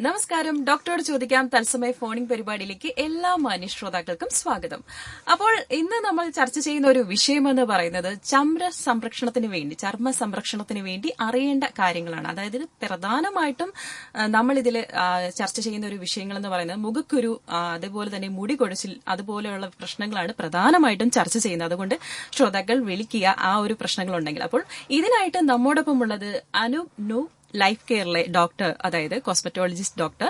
നമസ്കാരം. ഡോക്ടറോട് ചോദിക്കാം തത്സമയ ഫോണിംഗ് പരിപാടിയിലേക്ക് എല്ലാ മാന്യ ശ്രോതാക്കൾക്കും സ്വാഗതം. അപ്പോൾ ഇന്ന് നമ്മൾ ചർച്ച ചെയ്യുന്ന ഒരു വിഷയമെന്ന് പറയുന്നത് ചർമ്മ സംരക്ഷണത്തിന് വേണ്ടി അറിയേണ്ട കാര്യങ്ങളാണ്. അതായത് പ്രധാനമായിട്ടും നമ്മൾ ഇതിൽ ചർച്ച ചെയ്യുന്ന ഒരു വിഷയങ്ങൾ എന്ന് പറയുന്നത് മുഖക്കുരു, അതുപോലെ തന്നെ മുടി കൊഴിച്ചിൽ, അതുപോലെയുള്ള പ്രശ്നങ്ങളാണ് പ്രധാനമായിട്ടും ചർച്ച ചെയ്യുന്നത്. അതുകൊണ്ട് ശ്രോതാക്കൾ വിളിക്കുക ആ ഒരു പ്രശ്നങ്ങളുണ്ടെങ്കിൽ. അപ്പോൾ ഇതിനായിട്ട് നമ്മോടൊപ്പം ഉള്ളത് അനു ലൈഫ് കെയറിലെ ഡോക്ടർ, അതായത് കോസ്മെറ്റോളജിസ്റ്റ് ഡോക്ടർ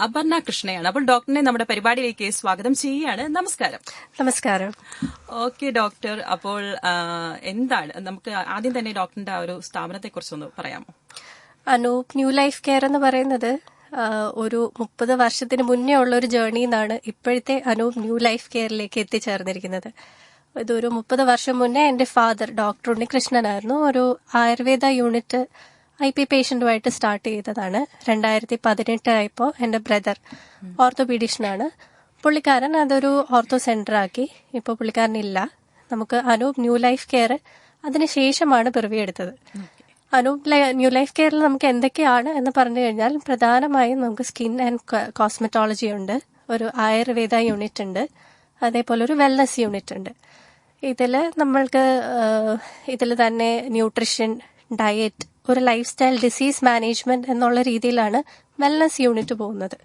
അപർണ കൃഷ്ണയാണ്. അപ്പോൾ ഡോക്ടറിനെ നമ്മുടെ പരിപാടിയിലേക്ക് സ്വാഗതം ചെയ്യുകയാണ്. നമസ്കാരം. നമസ്കാരം. ഓക്കെ ഡോക്ടർ, അപ്പോൾ എന്താണ് നമുക്ക് ആദ്യം തന്നെ ഡോക്ടറിന്റെ ആ ഒരു സ്ഥാപനത്തെ കുറിച്ചൊന്ന് പറയാമോ? അനൂപ് ന്യൂ ലൈഫ് കെയർ എന്ന് പറയുന്നത് ഒരു 30 വർഷത്തിന് മുന്നേ ഉള്ള ഒരു ജേർണി എന്നാണ് ഇപ്പോഴത്തെ അനൂപ് ന്യൂ ലൈഫ് കെയറിലേക്ക് എത്തിച്ചേർന്നിരിക്കുന്നത്. ഇതൊരു 30 വർഷം മുന്നേ എന്റെ ഫാദർ ഡോക്ടർ ഉണ്ണികൃഷ്ണനായിരുന്നു. ഒരു ആയുർവേദ യൂണിറ്റ് IP പേഷ്യന്റുമായിട്ട് സ്റ്റാർട്ട് ചെയ്തതാണ്. 2018 ആയപ്പോൾ എന്റെ ബ്രദർ ഓർത്തോപീഡിഷനാണ്. പുള്ളിക്കാരൻ അതൊരു ഓർത്തോ സെന്റർ ആക്കി. ഇപ്പോൾ പുള്ളിക്കാരനില്ല. നമുക്ക് അനൂപ് ന്യൂ ലൈഫ് കെയർ അതിനുശേഷമാണ് പിറവിയെടുത്തത്. അനൂപ് ന്യൂ ലൈഫ് കെയറിൽ നമുക്ക് എന്തൊക്കെയാണ് എന്ന് പറഞ്ഞു കഴിഞ്ഞാൽ പ്രധാനമായും നമുക്ക് സ്കിൻ ആൻഡ് കോസ്മെറ്റോളജി ഉണ്ട്, ഒരു ആയുർവേദ യൂണിറ്റ് ഉണ്ട്, അതേപോലെ ഒരു വെൽനസ് യൂണിറ്റ് ഉണ്ട്. ഇതിൽ തന്നെ ന്യൂട്രിഷൻ, ഡയറ്റ്, ഒരു ലൈഫ് സ്റ്റൈൽ ഡിസീസ് മാനേജ്മെന്റ് എന്നുള്ള രീതിയിലാണ് വെൽനസ് യൂണിറ്റ് പോകുന്നത്.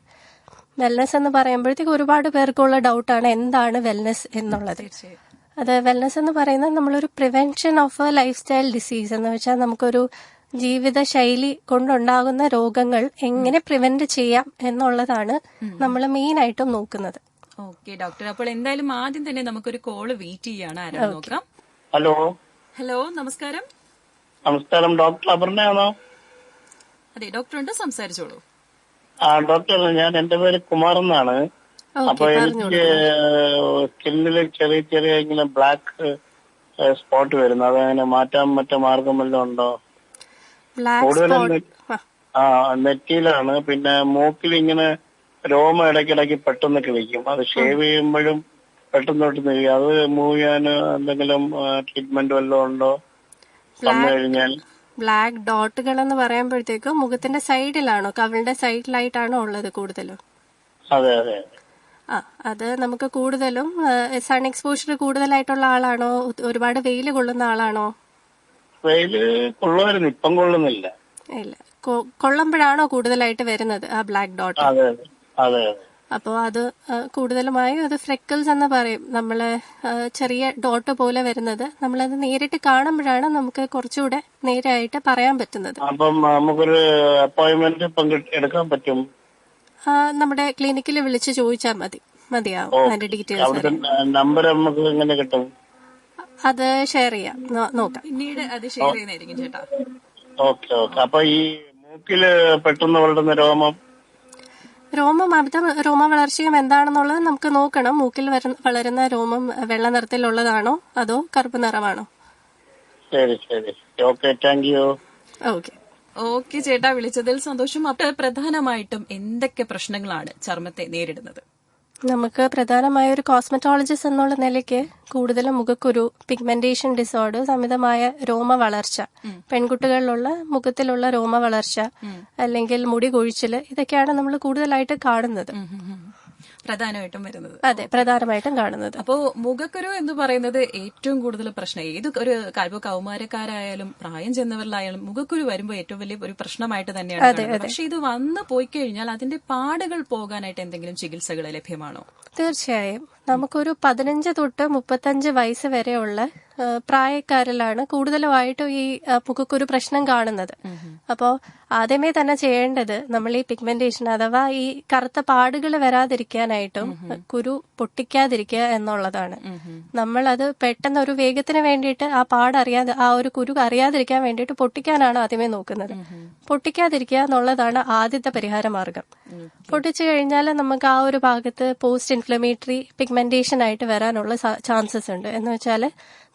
വെൽനസ് എന്ന് പറയുമ്പോഴത്തേക്ക് ഒരുപാട് പേർക്കുള്ള ഡൗട്ടാണ് എന്താണ് വെൽനസ് എന്നുള്ളത്. അത് വെൽനസ് എന്ന് പറയുന്നത് നമ്മളൊരു prevention of A life style disease എന്ന് വെച്ചാൽ നമുക്കൊരു ജീവിത ശൈലി കൊണ്ടുണ്ടാകുന്ന രോഗങ്ങൾ എങ്ങനെ പ്രിവെന്റ് ചെയ്യാം എന്നുള്ളതാണ് നമ്മൾ മെയിൻ ആയിട്ടും നോക്കുന്നത്. ഓക്കെ ഡോക്ടർ, അപ്പോൾ എന്തായാലും ആദ്യം തന്നെ നമുക്കൊരു കോള് വെയിറ്റ് ചെയ്യാണ്. ആരാ നോക്കാം. ഹലോ നമസ്കാരം. നമസ്കാരം, ഡോക്ടർ അപർണയാണോ? അതെ ഡോക്ടറുണ്ട്, സംസാരിച്ചോളൂ. ഡോക്ടർ, എന്റെ പേര് കുമാർ എന്നാണ്. അപ്പൊ എനിക്ക് സ്കിന്നില് ചെറിയ ചെറിയ ഇങ്ങനെ ബ്ലാക്ക് സ്പോട്ട് വരുന്നു. അതങ്ങനെ മാറ്റാൻ മറ്റേ മാർഗം വല്ലതും ഉണ്ടോ? കൂടുതലും നെറ്റിയിലാണ്. പിന്നെ മൂക്കിൽ ഇങ്ങനെ രോമം ഇടയ്ക്കിടയ്ക്ക് പെട്ടെന്ന് കിളിക്കും. അത് ഷേവ് ചെയ്യുമ്പോഴും പെട്ടെന്ന് കിളിക്കും. അത് മൂവ് ചെയ്യാൻ എന്തെങ്കിലും ട്രീറ്റ്മെന്റ് വല്ലതും ഉണ്ടോ? ബ്ലാക്ക് ഡോട്ടുകൾ എന്ന് പറയുമ്പോഴത്തേക്കും മുഖത്തിന്റെ സൈഡിലാണോ, കവിളിന്റെ സൈഡിലായിട്ടാണോ ഉള്ളത് കൂടുതലും? അതെ അതെ. അത് നമുക്ക് കൂടുതലും സൺ എക്സ്പോഷർ കൂടുതലായിട്ടുള്ള ആളാണോ, ഒരുപാട് വെയിൽ കൊള്ളുന്ന ആളാണോ? വെയില് കൊള്ളുമായിരുന്നു, ഇപ്പം കൊള്ളുന്നില്ല. ഇല്ല, കൊള്ളുമ്പോഴാണോ കൂടുതലായിട്ട് വരുന്നത് ആ ബ്ലാക്ക് ഡോട്ട്? അതെ അതെ. അപ്പോൾ അത് കൂടുതലുമായും അത് ഫ്രെക്കിൾസ് എന്ന് പറയും. നമ്മള് ചെറിയ ഡോട്ട് പോലെ വരുന്നത്, നമ്മളത് നേരിട്ട് കാണുമ്പോഴാണ് നമുക്ക് കുറച്ചുകൂടെ നേരായിട്ട് പറയാൻ പറ്റുന്നത്. അപ്പം നമുക്കൊരു അപ്പോയിന്റ്മെന്റ് എടുക്കാൻ പറ്റും? നമ്മുടെ ക്ലിനിക്കിൽ വിളിച്ച് ചോദിച്ചാൽ മതിയാവും. അതിന്റെ ഡീറ്റെയിൽസ് നമ്പർ നമുക്ക് എങ്ങനെ കിട്ടും? അത് ഷെയർ ചെയ്യാം, നോക്കാം. പിന്നീട് അത് ഷെയർ ചെയ്യുന്നതായിരിക്കും ചേട്ടാ. ഓക്കെ. അപ്പൊ ഈ മൂക്കില് പെട്ടെന്ന് വളരുന്ന അമിത രോമ വളർച്ചയും എന്താണെന്നുള്ളത് നമുക്ക് നോക്കണം. മൂക്കിൽ വളരുന്ന രോമം വെള്ള നിറത്തിലുള്ളതാണോ അതോ കറുപ്പ് നിറമാണോ? ശരി. Okay, thank you. ഓക്കെ ചേട്ടാ, വിളിച്ചതിൽ സന്തോഷം. അപ്പോൾ പ്രധാനമായിട്ടും എന്തൊക്കെ പ്രശ്നങ്ങളാണ് ചർമ്മത്തെ നേരിടുന്നത്? നമുക്ക് പ്രധാനമായ ഒരു കോസ്മെറ്റോളജിസ്റ്റ് എന്നുള്ള നിലയ്ക്ക് കൂടുതലും മുഖക്കുരു, പിഗ്മെന്റേഷൻ ഡിസോർഡേഴ്സ്, അമിതമായ രോമ വളർച്ച, പെൺകുട്ടികളിലുള്ള മുഖത്തിലുള്ള രോമ വളർച്ച, അല്ലെങ്കിൽ മുടി കൊഴിച്ചില്, ഇതൊക്കെയാണ് നമ്മൾ കൂടുതലായിട്ട് കാണുന്നത്, പ്രധാനമായിട്ടും വരുന്നത്. അതെ, പ്രധാനമായിട്ടും കാണുന്നത്. അപ്പോ മുഖക്കുരു എന്ന് പറയുന്നത് ഏറ്റവും കൂടുതൽ പ്രശ്നം ഏത് ഒരു കൗമാരക്കാരായാലും പ്രായം ചെന്നവരിലായാലും മുഖക്കുരു വരുമ്പോൾ ഏറ്റവും വലിയ ഒരു പ്രശ്നമായിട്ട് തന്നെയാണ്. പക്ഷെ ഇത് വന്നു പോയി കഴിഞ്ഞാൽ അതിന്റെ പാടുകൾ പോകാനായിട്ട് എന്തെങ്കിലും ചികിത്സകൾ ലഭ്യമാണോ? തീർച്ചയായും. നമുക്കൊരു 15 തൊട്ട് 35 വയസ്സ് വരെയുള്ള പ്രായക്കാരിലാണ് കൂടുതലുമായിട്ടും ഈ മുഖക്കുരു പ്രശ്നം കാണുന്നത്. അപ്പോൾ ആദ്യമേ തന്നെ ചെയ്യേണ്ടത് നമ്മൾ ഈ പിഗ്മെന്റേഷൻ അഥവാ ഈ കറുത്ത പാടുകൾ വരാതിരിക്കാനായിട്ടും കുരു പൊട്ടിക്കാതിരിക്കുക എന്നുള്ളതാണ്. നമ്മൾ അത് പെട്ടെന്ന് ഒരു വേഗത്തിന് വേണ്ടിയിട്ട് ആ ഒരു കുരു അറിയാതിരിക്കാൻ വേണ്ടിയിട്ട് പൊട്ടിക്കാനാണ് ആദ്യമേ നോക്കുന്നത്. പൊട്ടിക്കാതിരിക്കുക എന്നുള്ളതാണ് ആദ്യത്തെ പരിഹാര മാർഗം. പൊട്ടിച്ചു കഴിഞ്ഞാൽ നമുക്ക് ആ ഒരു ഭാഗത്ത് പോസ്റ്റ് ഇൻഫ്ലമേറ്ററി പിഗ്മെന്റേഷൻ ആയിട്ട് വരാനുള്ള ചാൻസസ് ഉണ്ട്. എന്ന് വെച്ചാൽ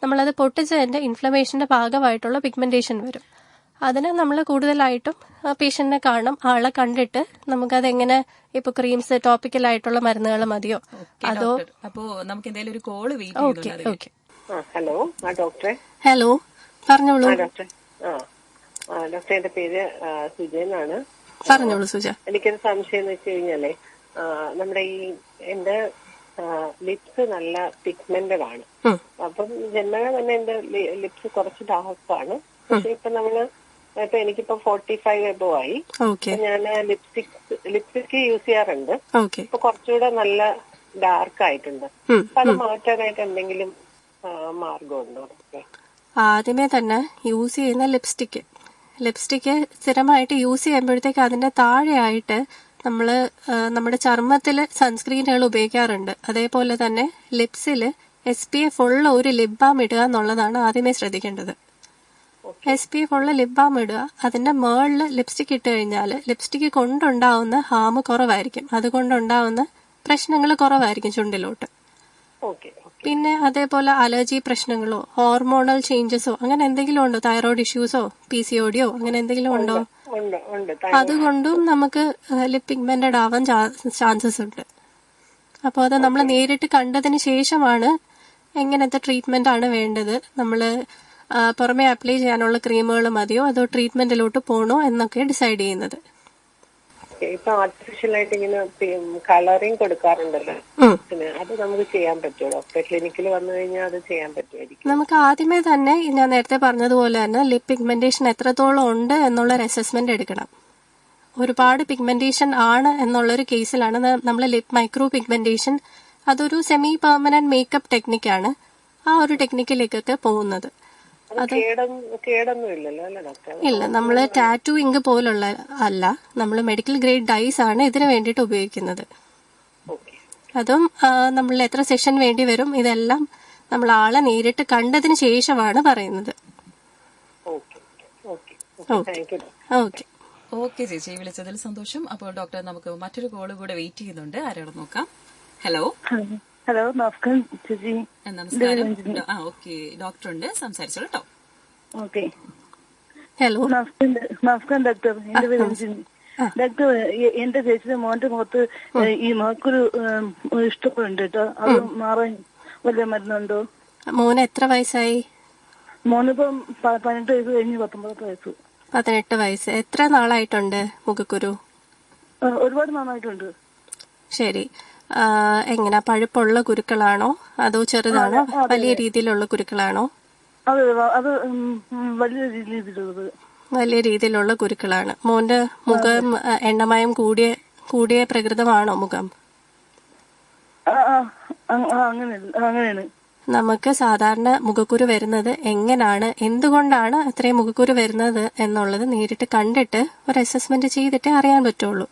നമ്മളത് പൊട്ടിച്ചതിന്റെ ഇൻഫ്ലമേഷന്റെ ഭാഗമായിട്ടുള്ള പിഗ്മെന്റേഷൻ വരും. അതിന് നമ്മൾ കൂടുതലായിട്ടും പേഷ്യന്റിനെ കാണും. ആളെ കണ്ടിട്ട് നമുക്കതെങ്ങനെ, ഇപ്പൊ ക്രീംസ്, ടോപ്പിക്കലായിട്ടുള്ള മരുന്നുകൾ മതിയോ അതോ? അപ്പോ നമുക്ക് എന്തായാലും ഒരു കോള് വെയിറ്റ് ചെയ്യുന്നു. ഓക്കെ. ഹലോ ഡോക്ടറെ. ഹലോ, പറഞ്ഞോളൂ. ഡോക്ടർ, എന്റെ പേര് സുജയനാണ്. പറഞ്ഞോളൂ സുജ. എനിക്കൊരു സംശയം എന്ന് വെച്ച് കഴിഞ്ഞാലേ നമ്മുടെ എന്റെ ലിപ്സ് നല്ല പിഗ്മെന്റഡ് ആണ്. അപ്പം ജന്മന തന്നെ എന്റെ ലിപ്സ് കുറച്ച് ഡാർക്കാണ്. പക്ഷെ ഇപ്പൊ എനിക്കിപ്പോ 45 എബോ ആയി. ഞാൻ ലിപ്സ്റ്റിക് യൂസ് ചെയ്യാറുണ്ട്. ഇപ്പൊ കുറച്ചുകൂടെ നല്ല ഡാർക്ക് ആയിട്ടുണ്ട്. അപ്പൊ അത് മാറ്റാനായിട്ട് എന്തെങ്കിലും മാർഗമുണ്ടോ? ആദ്യമേ തന്നെ യൂസ് ചെയ്യുന്ന ലിപ്സ്റ്റിക്ക് സ്ഥിരമായിട്ട് യൂസ് ചെയ്യുമ്പോഴത്തേക്ക് അതിന്റെ താഴെയായിട്ട് നമ്മൾ നമ്മുടെ ചർമ്മത്തിൽ സൺസ്ക്രീനുകൾ ഉപയോഗിക്കാറുണ്ട്. അതേപോലെ തന്നെ ലിപ്സിൽ SPF ഉള്ള ഒരു ലിപ് ബാം ഇടുക എന്നുള്ളതാണ് ആദ്യമേ ശ്രദ്ധിക്കേണ്ടത്. SPF ഉള്ള ലിപ് ബാം ഇടുക. അതിന്റെ മേളിൽ ലിപ്സ്റ്റിക് ഇട്ട് കഴിഞ്ഞാൽ ലിപ്സ്റ്റിക് കൊണ്ടുണ്ടാവുന്ന ഹാം കുറവായിരിക്കും. അതുകൊണ്ടുണ്ടാവുന്ന പ്രശ്നങ്ങൾ കുറവായിരിക്കും ചുണ്ടിലോട്ട്. പിന്നെ അതേപോലെ അലർജി പ്രശ്നങ്ങളോ ഹോർമോണൽ ചേഞ്ചസോ അങ്ങനെ എന്തെങ്കിലും ഉണ്ടോ? തൈറോയ്ഡ് ഇഷ്യൂസോ PCOD അങ്ങനെ എന്തെങ്കിലും ഉണ്ടോ? അതുകൊണ്ടും നമുക്ക് ലിപ് പിഗ്മെന്റഡ് ആവാൻ ചാൻസസ് ഉണ്ട്. അപ്പോൾ അത് നമ്മൾ നേരിട്ട് കണ്ടതിന് ശേഷമാണ് എങ്ങനത്തെ ട്രീറ്റ്മെന്റ് ആണ് വേണ്ടത്, നമ്മൾ പുറമെ അപ്ലൈ ചെയ്യാനുള്ള ക്രീമുകൾ മതിയോ അതോ ട്രീറ്റ്മെന്റിലോട്ട് പോകണോ എന്നൊക്കെ ഡിസൈഡ് ചെയ്യുന്നത്. ഇപ്പൊ ആർട്ടിഫിഷ്യൽ ആയിട്ട് ഇങ്ങനെ കളറിങ് കൊടുക്കാറുണ്ടല്ലോ, അത് നമുക്ക് ചെയ്യാൻ പറ്റുമോ ഡോക്ടർ? ക്ലിനിക്കിൽ വന്നു കഴിഞ്ഞാൽ അത് ചെയ്യാൻ പറ്റുമായിരിക്കും? നമുക്ക് ആദ്യമേ തന്നെ ഞാൻ നേരത്തെ പറഞ്ഞതുപോലെ തന്നെ ലിപ് പിഗ്മെന്റേഷൻ എത്രത്തോളം ഉണ്ട് എന്നുള്ളൊരു അസസ്മെന്റ് എടുക്കണം. ഒരുപാട് പിഗ്മെന്റേഷൻ ആണ് എന്നുള്ളൊരു കേസിലാണ് നമ്മൾ ലിപ് മൈക്രോ പിഗ്മെന്റേഷൻ, അതൊരു സെമി പെർമനന്റ് മേക്കപ്പ് ടെക്നിക്കാണ്. ആ ഒരു ടെക്നിക്കിലേക്കൊക്കെ പോകുന്നത്. ഇല്ല, നമ്മള് ടാറ്റു ഇങ്ക് പോലുള്ള അല്ല, നമ്മൾ മെഡിക്കൽ ഗ്രേഡ് ഡൈസ് ആണ് ഇതിനു വേണ്ടിയിട്ട് ഉപയോഗിക്കുന്നത്. അതും നമ്മൾ എത്ര സെഷൻ വേണ്ടി വരും ഇതെല്ലാം നമ്മൾ ആളെ നേരിട്ട് കണ്ടതിന് ശേഷമാണ് പറയുന്നത്. ഓക്കെ ചേച്ചി, വിളിച്ചതിൽ സന്തോഷം. അപ്പോൾ ഡോക്ടർ, നമുക്ക് മറ്റൊരു കോള് കൂടെ വെയിറ്റ് ചെയ്യുന്നുണ്ട്. ആരോട് നോക്കാം. ഹലോ. ഹലോ, നമസ്കാരം ചേച്ചി. നമസ്കാരം. ഓക്കെ, ഡോക്ടർ ഉണ്ട്, സംസാരിച്ചോളൂ കേട്ടോ. Okay, hello. നമസ്കാരം ഡോക്ടർ. എന്റെ പേര് രഞ്ജിനി. ഡോക്ടർ, എന്റെ ചേച്ചിയുടെ മോന്റെ മുഖത്ത് ഈ മുഖക്കൊരു ഇഷ്ടപ്പെടുന്നുണ്ട് കേട്ടോ. അത് മാറാൻ വല്ല മരുന്നുണ്ടോ? മോന് എത്ര വയസ്സായി? മോനിപ്പം 18 വയസ്സ് കഴിഞ്ഞ് 19 വയസ്സ്. 18 വയസ്സ്. എത്ര നാളായിട്ടുണ്ട് മുഖക്കുരു? ഒരുപാട് നാളായിട്ടുണ്ട്. ശരി. എങ്ങനെ, പഴുപ്പുള്ള കുരുക്കളാണോ അതോ ചെറുതാണോ? വലിയ രീതിയിലുള്ള കുരുക്കളാണോ? അത് വലിയ രീതിയിലുള്ളത്. വലിയ രീതിയിലുള്ള കുരുക്കളാണ്. മോന്റെ മുഖം എണ്ണമയം കൂടിയ പ്രകൃതമാണോ മുഖം? അങ്ങനെയാണ്. നമുക്ക് സാധാരണ മുഖക്കുരു വരുന്നത് എങ്ങനെയാണ്, എന്തുകൊണ്ടാണ് അത്രയും മുഖക്കുരു വരുന്നത് എന്നുള്ളത് നേരിട്ട് കണ്ടിട്ട് ഒരു അസസ്മെന്റ് ചെയ്തിട്ടേ അറിയാൻ പറ്റുള്ളൂ.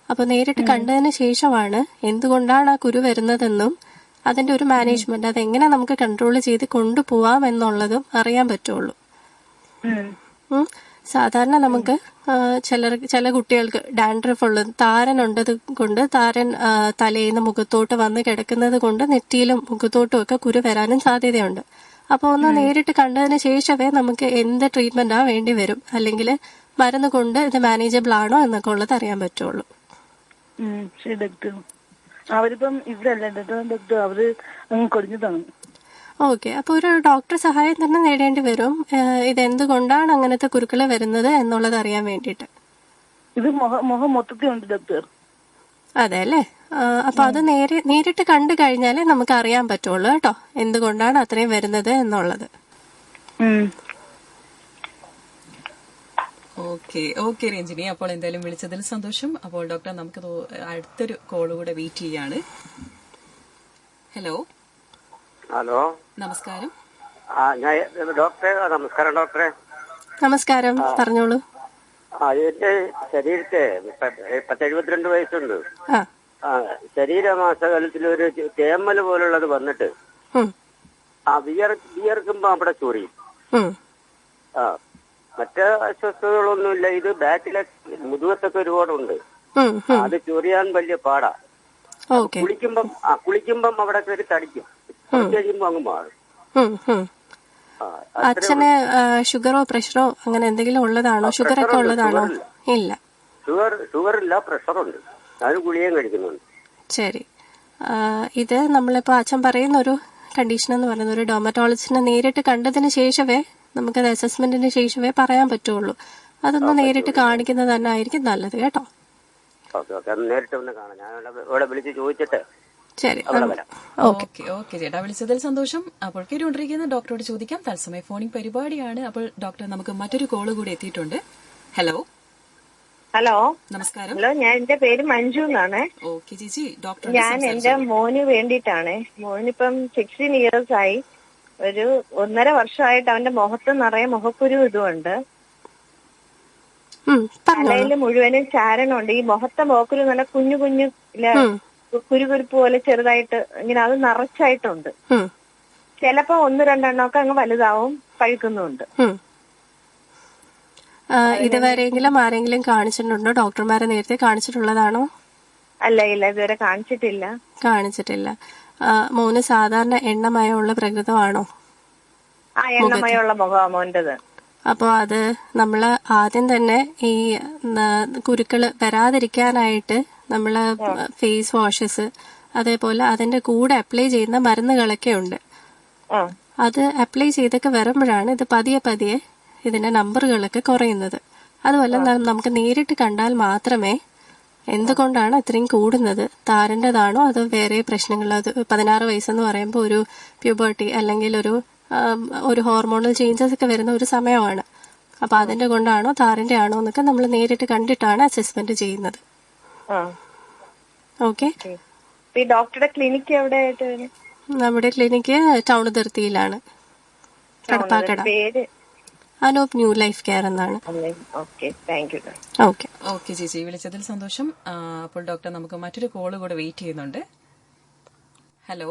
അപ്പോൾ നേരിട്ട് കണ്ടതിന് ശേഷമാണ് എന്തുകൊണ്ടാണ് ആ കുരു വരുന്നതെന്നും അതിന്റെ ഒരു മാനേജ്മെന്റ് അതെങ്ങനെ നമുക്ക് കൺട്രോൾ ചെയ്ത് കൊണ്ടുപോവാം എന്നുള്ളതും അറിയാൻ പറ്റുള്ളൂ. സാധാരണ നമുക്ക് ചില കുട്ടികൾക്ക് ഡാൻഡ്രഫ് ഉള്ളത്, താരൻ ഉണ്ടത് കൊണ്ട് താരൻ തലേന്ന് മുഖത്തോട്ട് വന്ന് കിടക്കുന്നത് കൊണ്ട് നെറ്റിയിലും മുഖത്തോട്ടും ഒക്കെ കുരു വരാനും സാധ്യതയുണ്ട്. അപ്പോൾ ഒന്ന് നേരിട്ട് കണ്ടതിന് ശേഷമേ നമുക്ക് എന്ത് ട്രീറ്റ്മെന്റാ വേണ്ടി വരും, അല്ലെങ്കിൽ മരുന്ന് കൊണ്ട് ഇത് മാനേജബിൾ ആണോ എന്നൊക്കെ ഉള്ളത് അറിയാൻ പറ്റുള്ളൂ. ശരി ഡോക്ടർ. അവരിപ്പം ഇവിടെയല്ല ഡോക്ടർ, അവര് അങ്ങ് കൊടിഞ്ഞതാണ്. ഓക്കെ, അപ്പോൾ ഒരു ഡോക്ടർ സഹായം തന്നെ നേടേണ്ടി വരും ഇതെന്തുകൊണ്ടാണ് അങ്ങനത്തെ കുരുക്കള് വരുന്നത് എന്നുള്ളത് അറിയാൻ വേണ്ടിയിട്ട്. ഇത് മുഖം മൊത്തത്തിൽ ഉണ്ട് ഡോക്ടർ. അതെ അല്ലേ? അപ്പൊ അത് നേരിട്ട് കണ്ടു കഴിഞ്ഞാലേ നമുക്ക് അറിയാൻ പറ്റുള്ളൂ കേട്ടോ, എന്തുകൊണ്ടാണ് അത്രയും വരുന്നത് എന്നുള്ളത്. ഓക്കെ രഞ്ജിനി, അപ്പോൾ എന്തായാലും വിളിച്ചതിൽ സന്തോഷം. അപ്പോൾ ഡോക്ടർ, നമുക്ക് അടുത്തൊരു കോള് കൂടെ വെയിറ്റ് ചെയ്യാണ്. ഹലോ. ഹലോ, നമസ്കാരം. ഡോക്ടറെ, നമസ്കാരം ഡോക്ടറെ. നമസ്കാരം, പറഞ്ഞോളൂ. എന്റെ ശരീരത്തെ 72 വയസ്സുണ്ട്. ശരീരമാസകാലത്തിൽ ഒരു തേമ്മൽ പോലുള്ളത് വന്നിട്ട് വിയർക്കുമ്പോ അവിടെ ചൊറിയും. മറ്റ് അസ്വസ്ഥതകളൊന്നുമില്ല. ഇത് ബാക്കിലെ മുതുകത്തൊക്കെ ഒരുപാടുണ്ട്. അത് ചൊറിയാൻ വലിയ പാടാ. കുളിക്കുമ്പം അവിടെ കയറി തടിക്കും. കഴിയുമ്പോ അങ്ങ് മാറും. അച്ഛന് ഷുഗറോ പ്രഷറോ അങ്ങനെ എന്തെങ്കിലും ഉള്ളതാണോ? ഷുഗർ ഒക്കെ ഉള്ളതാണോ? ഇല്ല. ഷുഗർ ഇല്ല, പ്രഷറുണ്ട്. അതിന് ഗുളികയും കഴിക്കുന്നുണ്ട്. ശരി. ഇത് നമ്മളിപ്പോ അച്ഛൻ പറയുന്ന ഒരു കണ്ടീഷൻ എന്ന് പറയുന്നത് ഒരു ഡെർമറ്റോളജിസ്റ്റിനെ നേരിട്ട് കണ്ടതിന് ശേഷമേ നമുക്കത് അസസ്മെന്റിന് ശേഷമേ പറയാൻ പറ്റുള്ളൂ. അതൊന്ന് നേരിട്ട് കാണിക്കുന്നത് തന്നെ ആയിരിക്കും നല്ലത് കേട്ടോ. ഓക്കെ ഓക്കെ, അത് നേരിട്ട് ഒന്ന് കാണാം. ഞാൻ ഇവിടെ വിളിച്ച് ചോദിച്ചിട്ട് ശരി, അവിടെ വരാം. ഓക്കെ. ഓക്കെ ചേട്ടാ, വിളിച്ചതിൽ സന്തോഷം. അപ്പോൾ കേട്ടുകൊണ്ടിരിക്കുന്ന ഡോക്ടറോട് ചോദിക്കാം തത്സമയ ഫോണിംഗ് പരിപാടിയാണ്. അപ്പോൾ ഡോക്ടർ, നമുക്ക് മറ്റൊരു കോള് കൂടി എത്തിയിട്ടുണ്ട്. ഹലോ ഹലോ നമസ്കാരം. ഹലോ, ഞാൻ എന്റെ പേര് മഞ്ജു എന്നാണ്. ഓക്കെ ചേച്ചി, ഡോക്ടർ ഞാൻ എന്റെ മോന് വേണ്ടിയിട്ടാണ്. മോനിപ്പം 16 years ആയി. ഒരു 1.5 വർഷമായിട്ട് അവന്റെ മുഖത്ത് നിറയെ മുഖക്കുരു ഇതുണ്ട്. തലയിൽ മുഴുവനും ചാരണമുണ്ട്. ഈ മുഖത്തെ മുഖക്കുരു നല്ല കുഞ്ഞു കുഞ്ഞു കുരുകുരുപ്പ് പോലെ ചെറുതായിട്ട് ഇങ്ങനെ അത് നിറച്ചായിട്ടുണ്ട്. ചിലപ്പോ 1-2 ഒക്കെ അങ്ങ് വലുതാവും, പഴുക്കുന്നുണ്ട്. ഇതുവരെയെങ്കിലും ആരെങ്കിലും കാണിച്ചിട്ടുണ്ടോ? ഡോക്ടർമാരെ നേരത്തെ കാണിച്ചിട്ടുള്ളതാണോ? അല്ല, ഇല്ല, ഇതുവരെ കാണിച്ചിട്ടില്ല. മോന് സാധാരണ എണ്ണമയമുള്ള പ്രകൃതമാണോ? ആ, എണ്ണമയമുള്ള മുഖമാണ് മോന്റേത്. അപ്പോൾ അത് നമ്മൾ ആദ്യം തന്നെ ഈ കുരുക്കൾ വരാതിരിക്കാനായിട്ട് നമ്മൾ ഫേസ് വാഷസ്, അതേപോലെ അതിന്റെ കൂടെ അപ്ലൈ ചെയ്യുന്ന മരുന്നുകളൊക്കെ ഉണ്ട്. അത് അപ്ലൈ ചെയ്തൊക്കെ വരുമ്പോഴാണ് ഇത് പതിയെ പതിയെ ഇതിന്റെ നമ്പറുകളൊക്കെ കുറയുന്നത്. അതുപോലെ നമുക്ക് നേരിട്ട് കണ്ടാൽ മാത്രമേ എന്തുകൊണ്ടാണ് ഇത്രയും കൂടുന്നത്, താരൻ്റെതാണോ അതോ വേറെ പ്രശ്നങ്ങൾ, അത് 16 വയസ്സെന്ന് പറയുമ്പോൾ ഒരു പ്യൂബർട്ടി അല്ലെങ്കിൽ ഒരു ഹോർമോണൽ ചേഞ്ചസ് ഒക്കെ വരുന്ന ഒരു സമയമാണ്. അപ്പൊ അതിന്റെ കൊണ്ടാണോ താരന്റെ ആണോ എന്നൊക്കെ നമ്മൾ നേരിട്ട് കണ്ടിട്ടാണ് അസസ്മെന്റ് ചെയ്യുന്നത്. ഓക്കെ. ഡോക്ടറുടെ ക്ലിനിക്ക് എവിടെയായിട്ട്? നമ്മുടെ ക്ലിനിക്ക് ടൗൺ അതിർത്തിയിലാണ്, Kadappakada. Anoop new life care എന്നാണ്. ഓക്കെ ഓക്കെ ചേച്ചി, വിളിച്ചതിൽ സന്തോഷം. അപ്പോൾ ഡോക്ടർ, നമുക്ക് മറ്റൊരു കോള് കൂടെ വെയിറ്റ് ചെയ്യുന്നുണ്ട്. ഹലോ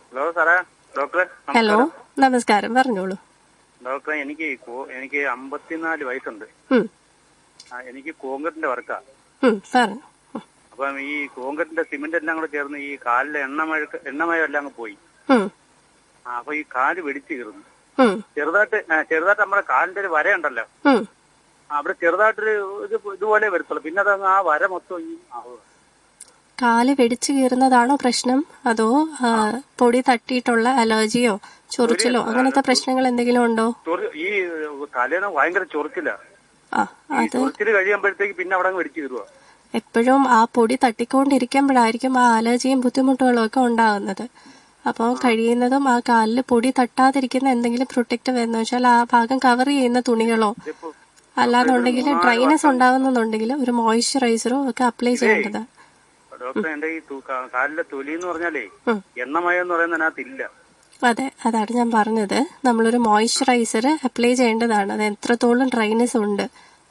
ഹലോ സാറേ, ഡോക്ടറെ. ഹലോ, നമസ്കാരം, പറഞ്ഞോളൂ. ഡോക്ടറെ, എനിക്ക് 54 വയസ്സുണ്ട്. എനിക്ക് കോൺക്രീറ്റിന്റെ വർക്കാ. പറഞ്ഞു. അപ്പം ഈ കോൺക്രീറ്റിന്റെ സിമെന്റ് എല്ലാം കൂടെ ചേർന്ന് ഈ കാലിലെ എണ്ണമയം എല്ലാം അങ്ങ് പോയി. അപ്പൊ ഈ കാല് വെടിച്ചു കീറുന്നു. ചെറുതായിട്ട് നമ്മുടെ കാലിന്റെ ഒരു വരയുണ്ടല്ലോ, അവിടെ ചെറുതായിട്ടൊരു ഇതുപോലെ വരത്തുള്ളൂ. പിന്നെ അത് ആ വര മൊത്തം ഈ ആവുക. കാല് വെടിച്ചു കീറുന്നതാണോ പ്രശ്നം, അതോ പൊടി തട്ടിയിട്ടുള്ള അലർജിയോ ചൊറിച്ചിലോ അങ്ങനത്തെ പ്രശ്നങ്ങൾ എന്തെങ്കിലും ഉണ്ടോ? ഈ തലേന്ന് ഭയങ്കര ചൊറിച്ചില്ല. ചൊറിച്ചില് കഴിയുമ്പോഴത്തേക്ക് പിന്നെ അവിടെ വെടിച്ചു കീറുക. എപ്പോഴും ആ പൊടി തട്ടിക്കൊണ്ടിരിക്കുമ്പോഴായിരിക്കും ആ അലർജിയും ബുദ്ധിമുട്ടുകളും ഒക്കെ ഉണ്ടാകുന്നത്. അപ്പോൾ കഴിയുന്നതും ആ കാലിൽ പൊടി തട്ടാതിരിക്കുന്ന എന്തെങ്കിലും പ്രൊട്ടക്റ്റീവ് എന്ന് വെച്ചാൽ ആ ഭാഗം കവർ ചെയ്യുന്ന തുണികളോ, അല്ലാന്നുണ്ടെങ്കിൽ ഡ്രൈനെസ് ഉണ്ടാകുന്നുണ്ടെങ്കിൽ ഒരു മോയ്സ്ചറൈസറോ ഒക്കെ അപ്ലൈ ചെയ്യേണ്ടതാണ്. ഡോക്ടർ, എന്റെ ഈ കാലിലെ തൊലി എന്ന് പറഞ്ഞാലേ എണ്ണമയം എന്ന് പറയുന്നതിനകത്തില്ല. അതെ, അതാണ് ഞാൻ പറഞ്ഞത്. നമ്മളൊരു മോയ്സ്ചറൈസർ അപ്ലൈ ചെയ്യേണ്ടതാണ്. അത് എത്രത്തോളം ഡ്രൈനെസ് ഉണ്ട്,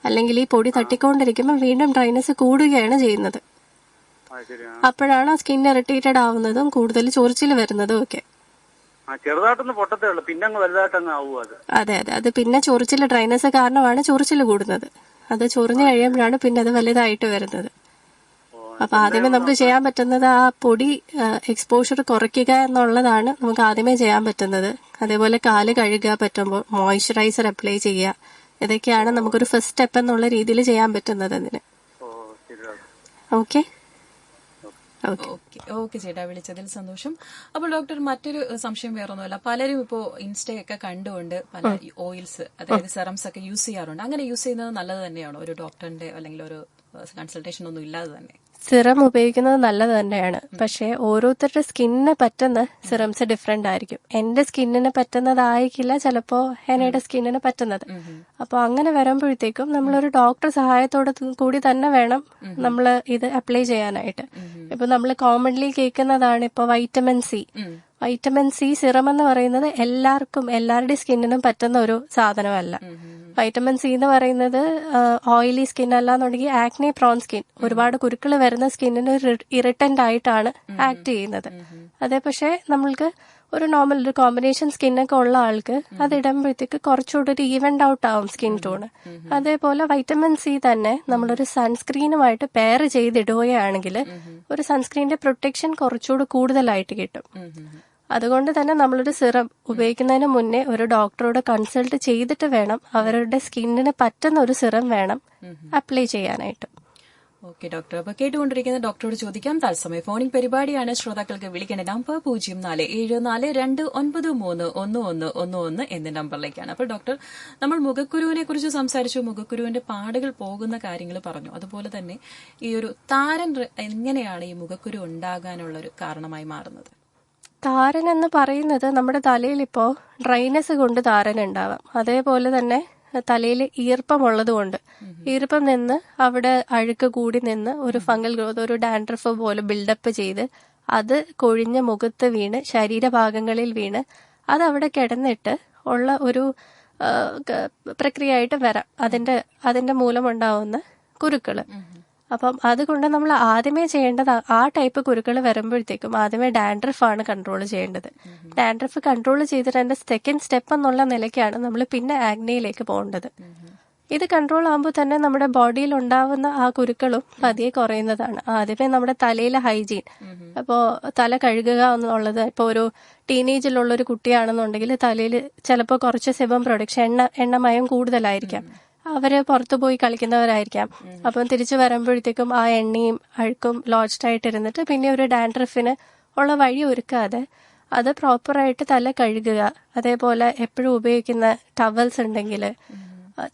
അല്ലെങ്കിൽ ഈ പൊടി തട്ടിക്കൊണ്ടിരിക്കുമ്പോൾ വീണ്ടും ഡ്രൈനെസ് കൂടുകയാണ് ചെയ്യുന്നത്. അപ്പോഴാണ് സ്കിൻ ഇറിറ്റേറ്റഡ് ആവുന്നതും കൂടുതൽ ചൊറിച്ചിൽ വരുന്നതും ഒക്കെ. ചെറുതായിട്ടൊന്ന് പൊട്ടത്തേ ഉള്ളൂ, പിന്നെ വലുതായിട്ടങ്ങ് ആവുക. അതെ അതെ, അത് പിന്നെ ചൊറിച്ചിൽ ഡ്രൈനെസ് കാരണമാണ് ചൊറിച്ചിൽ കൂടുന്നത്. അത് ചൊറിഞ്ഞു കഴിയുമ്പോഴാണ് പിന്നെ അത് വലുതായിട്ട് വരുന്നത്. അപ്പൊ ആദ്യമേ നമുക്ക് ചെയ്യാൻ പറ്റുന്നത് ആ പൊടി എക്സ്പോഷർ കുറയ്ക്കുക എന്നുള്ളതാണ് നമുക്ക് ആദ്യമേ ചെയ്യാൻ പറ്റുന്നത്. അതേപോലെ കാല് കഴുകുക, പറ്റുമ്പോൾ മോയ്സ്ചറൈസർ അപ്ലൈ ചെയ്യുക. ഇതൊക്കെയാണ് നമുക്കൊരു ഫസ്റ്റ് സ്റ്റെപ്പ് എന്നുള്ള രീതിയിൽ ചെയ്യാൻ പറ്റുന്നത് അതിന്. ഓക്കെ ഓക്കെ ചേട്ടാ, വിളിച്ചതിൽ സന്തോഷം. അപ്പോൾ ഡോക്ടർ, മറ്റൊരു സംശയം വേറൊന്നുമല്ല. പലരും ഇപ്പോൾ ഇൻസ്റ്റയൊക്കെ കണ്ടുകൊണ്ട് പല ഓയിൽസ്, അതായത് സെറംസ് ഒക്കെ യൂസ് ചെയ്യാറുണ്ട്. അങ്ങനെ യൂസ് ചെയ്യുന്നത് നല്ലത് തന്നെയാണോ, ഒരു ഡോക്ടറിന്റെ അല്ലെങ്കിൽ ഒരു കൺസൾട്ടേഷൻ ഒന്നും ഇല്ലാതെ തന്നെ? സിറം ഉപയോഗിക്കുന്നത് നല്ലത് തന്നെയാണ്. പക്ഷേ ഓരോരുത്തരുടെ സ്കിന്നിന് പറ്റുന്ന സിറംസ് ഡിഫറെന്റ് ആയിരിക്കും. എന്റെ സ്കിന്നിന് പറ്റുന്നതായിരിക്കില്ല ചിലപ്പോ ഹെനയുടെ സ്കിന്നിന് പറ്റുന്നത്. അപ്പോൾ അങ്ങനെ വരുമ്പോഴത്തേക്കും നമ്മളൊരു ഡോക്ടർ സഹായത്തോടെ കൂടി തന്നെ വേണം നമ്മൾ ഇത് അപ്ലൈ ചെയ്യാനായിട്ട്. ഇപ്പൊ നമ്മൾ കോമൺലി കേൾക്കുന്നതാണ് ഇപ്പൊ വൈറ്റമിൻ സി സിറം എന്ന് പറയുന്നത് എല്ലാവരുടെയും സ്കിന്നിനും പറ്റുന്ന ഒരു സാധനമല്ല. വൈറ്റമിൻ സി എന്ന് പറയുന്നത് ഓയിലി സ്കിൻ അല്ലാന്നുണ്ടെങ്കിൽ ആക്നെ പ്രോൺ സ്കിൻ, ഒരുപാട് കുരുക്കൾ വരുന്ന സ്കിന്നിന് ഇറിറ്റന്റ് ആയിട്ടാണ് ആക്ട് ചെയ്യുന്നത്. അതേ പക്ഷേ നമ്മൾക്ക് ഒരു നോർമൽ ഒരു കോമ്പിനേഷൻ സ്കിന്നൊക്കെ ഉള്ള ആൾക്ക് അത് ഇടുമ്പോഴത്തേക്ക് കുറച്ചുകൂടി ഒരു ഈവൻഡ് ഔട്ട് ആവും സ്കിൻ ടോണ്. അതേപോലെ വൈറ്റമിൻ സി തന്നെ നമ്മളൊരു സൺസ്ക്രീനുമായിട്ട് പെയർ ചെയ്തിടുകയാണെങ്കിൽ ഒരു സൺസ്ക്രീനിന്റെ പ്രൊട്ടക്ഷൻ കുറച്ചുകൂടി കൂടുതലായിട്ട് കിട്ടും. അതുകൊണ്ട് തന്നെ നമ്മളൊരു സിറം ഉപയോഗിക്കുന്നതിന് മുന്നേ ഒരു ഡോക്ടറോട് കൺസൾട്ട് ചെയ്തിട്ട് വേണം അവരുടെ സ്കിന്നിന് പറ്റുന്ന ഒരു സിറം വേണം അപ്ലൈ ചെയ്യാനായിട്ട്. Okay doctor. അപ്പൊ കേട്ടുകൊണ്ടിരിക്കുന്ന ഡോക്ടറോട് ചോദിക്കാം തത്സമയ ഫോണിംഗ് പരിപാടിയാണ്. ശ്രോതാക്കൾക്ക് വിളിക്കേണ്ട നമ്പർ 0474731111 എന്ന നമ്പറിലേക്കാണ്. അപ്പൊ ഡോക്ടർ, നമ്മൾ മുഖക്കുരുവിനെ കുറിച്ച് സംസാരിച്ചു, മുഖക്കുരുവിന്റെ പാടുകൾ പോകുന്ന കാര്യങ്ങൾ പറഞ്ഞു. അതുപോലെ തന്നെ ഈ ഒരു താരൻ എങ്ങനെയാണ് ഈ മുഖക്കുരു ഉണ്ടാകാനുള്ള ഒരു കാരണമായി മാറുന്നത്? താരൻ എന്ന് പറയുന്നത് നമ്മുടെ തലയിൽ ഇപ്പോൾ ഡ്രൈനസ് കൊണ്ട് താരൻ ഉണ്ടാവാം. അതേപോലെ തന്നെ തലയിൽ ഈർപ്പമുള്ളത് കൊണ്ട് ഈർപ്പം നിന്ന് അവിടെ അഴുക്ക് കൂടി നിന്ന് ഒരു ഫംഗൽ ഗ്രോത്ത്, ഒരു ഡാൻഡ്രഫ് പോലെ ബിൽഡപ്പ് ചെയ്ത് അത് കൊഴിഞ്ഞ മുഖത്ത് വീണ് ശരീരഭാഗങ്ങളിൽ വീണ് അത് അവിടെ കിടന്നിട്ട് ഉള്ള ഒരു പ്രക്രിയ ആയിട്ട് വരാം അതിന്റെ മൂലമുണ്ടാവുന്ന കുരുക്കള്. അപ്പം അതുകൊണ്ട് നമ്മൾ ആദ്യമേ ചെയ്യേണ്ടത് ആ ടൈപ്പ് കുരുക്കൾ വരുമ്പോഴത്തേക്കും ആദ്യമേ ഡാൻഡ്രഫ് ആണ് കൺട്രോൾ ചെയ്യേണ്ടത്. ഡാൻഡ്രഫ് കൺട്രോൾ ചെയ്തിട്ട് അതിന്റെ സെക്കൻഡ് സ്റ്റെപ്പ് എന്നുള്ള നിലയ്ക്കാണ് നമ്മൾ പിന്നെ ആഗ്നയിലേക്ക് പോകേണ്ടത്. ഇത് കൺട്രോൾ ആകുമ്പോൾ തന്നെ നമ്മുടെ ബോഡിയിൽ ഉണ്ടാവുന്ന ആ കുരുക്കളും പതിയെ കുറയുന്നതാണ്. ആദ്യമേ നമ്മുടെ തലയിലെ ഹൈജീൻ, അപ്പോൾ തല കഴുകുക എന്നുള്ളത്, ഇപ്പോൾ ഒരു ടീനേജിലുള്ള ഒരു കുട്ടിയാണെന്നുണ്ടെങ്കിൽ തലയിൽ ചിലപ്പോൾ കുറച്ച് സെബം പ്രൊഡക്ഷൻ എണ്ണമയം കൂടുതലായിരിക്കാം. അവര് പുറത്തു പോയി കളിക്കുന്നവരായിരിക്കാം. അപ്പം തിരിച്ചു വരുമ്പോഴത്തേക്കും ആ എണ്ണയും അഴുക്കും ലോഡ്ജ്ഡ് ആയിട്ടിരുന്നിട്ട് പിന്നെ ഒരു ഡാൻഡ്രഫിന് ഉള്ള വഴി ഒരുക്കാതെ അത് പ്രോപ്പറായിട്ട് തല കഴുകുക. അതേപോലെ എപ്പോഴും ഉപയോഗിക്കുന്ന ടവൽസ് ഉണ്ടെങ്കിൽ,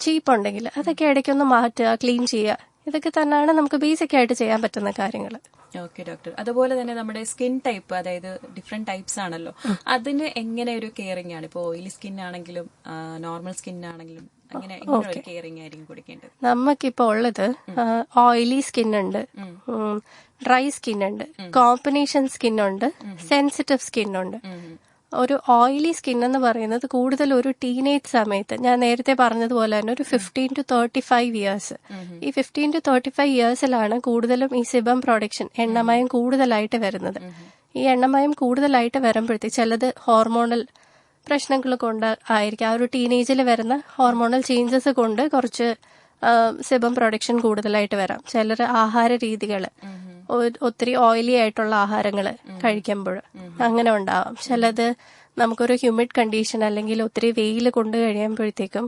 ചീപ്പ് ഉണ്ടെങ്കിൽ അതൊക്കെ ഇടയ്ക്കൊന്ന് മാറ്റുക, ക്ലീൻ ചെയ്യുക. ഇതൊക്കെ തന്നെയാണ് നമുക്ക് ബേസിക് ആയിട്ട് ചെയ്യാൻ പറ്റുന്ന കാര്യങ്ങൾ. Okay doctor. അതുപോലെ തന്നെ നമ്മുടെ സ്കിൻ ടൈപ്പ്, അതായത് ഡിഫറെന്റ് ടൈപ്സ് ആണല്ലോ, അതിന് എങ്ങനെ ഒരു കെയറിംഗ് ആണ്? ഇപ്പോൾ ഓയിലി സ്കിൻ ആണെങ്കിലും നോർമൽ സ്കിൻ ആണെങ്കിലും അങ്ങനെ ഒരു കെയറിംഗ് ആയിരിക്കും കൊടുക്കേണ്ടത്? നമുക്കിപ്പോൾ ഉള്ളത് ഓയിലി സ്കിൻ ഉണ്ട്, ഡ്രൈ സ്കിൻ ഉണ്ട്, കോമ്പിനേഷൻ സ്കിൻ ഉണ്ട്, സെൻസിറ്റീവ് സ്കിൻ ഉണ്ട്. ഒരു ഓയിലി സ്കിൻ എന്ന് പറയുന്നത് കൂടുതൽ ഒരു ടീനേജ് സമയത്ത്, ഞാൻ നേരത്തെ പറഞ്ഞതുപോലെ തന്നെ ഒരു 15 to 35 ഇയേഴ്സ്, ഈ 15 to 35 ഇയേഴ്സിലാണ് കൂടുതലും ഈ സിബം പ്രൊഡക്ഷൻ, എണ്ണമയം കൂടുതലായിട്ട് വരുന്നത്. ഈ എണ്ണമയം കൂടുതലായിട്ട് വരുമ്പോഴത്തേക്ക് ചിലത് ഹോർമോണൽ പ്രശ്നങ്ങൾ കൊണ്ട് ആയിരിക്കും. ആ ഒരു ടീനേജിൽ വരുന്ന ഹോർമോണൽ ചേഞ്ചസ് കൊണ്ട് കുറച്ച് സിബം പ്രൊഡക്ഷൻ കൂടുതലായിട്ട് വരാം. ചിലർ ആഹാര രീതികൾ, ഒത്തിരി ഓയിലി ആയിട്ടുള്ള ആഹാരങ്ങൾ കഴിക്കുമ്പോൾ അങ്ങനെ ഉണ്ടാവാം. ചിലത് നമുക്കൊരു ഹ്യൂമിഡ് കണ്ടീഷൻ അല്ലെങ്കിൽ ഒത്തിരി വെയിൽ കൊണ്ട് കഴിയുമ്പോഴത്തേക്കും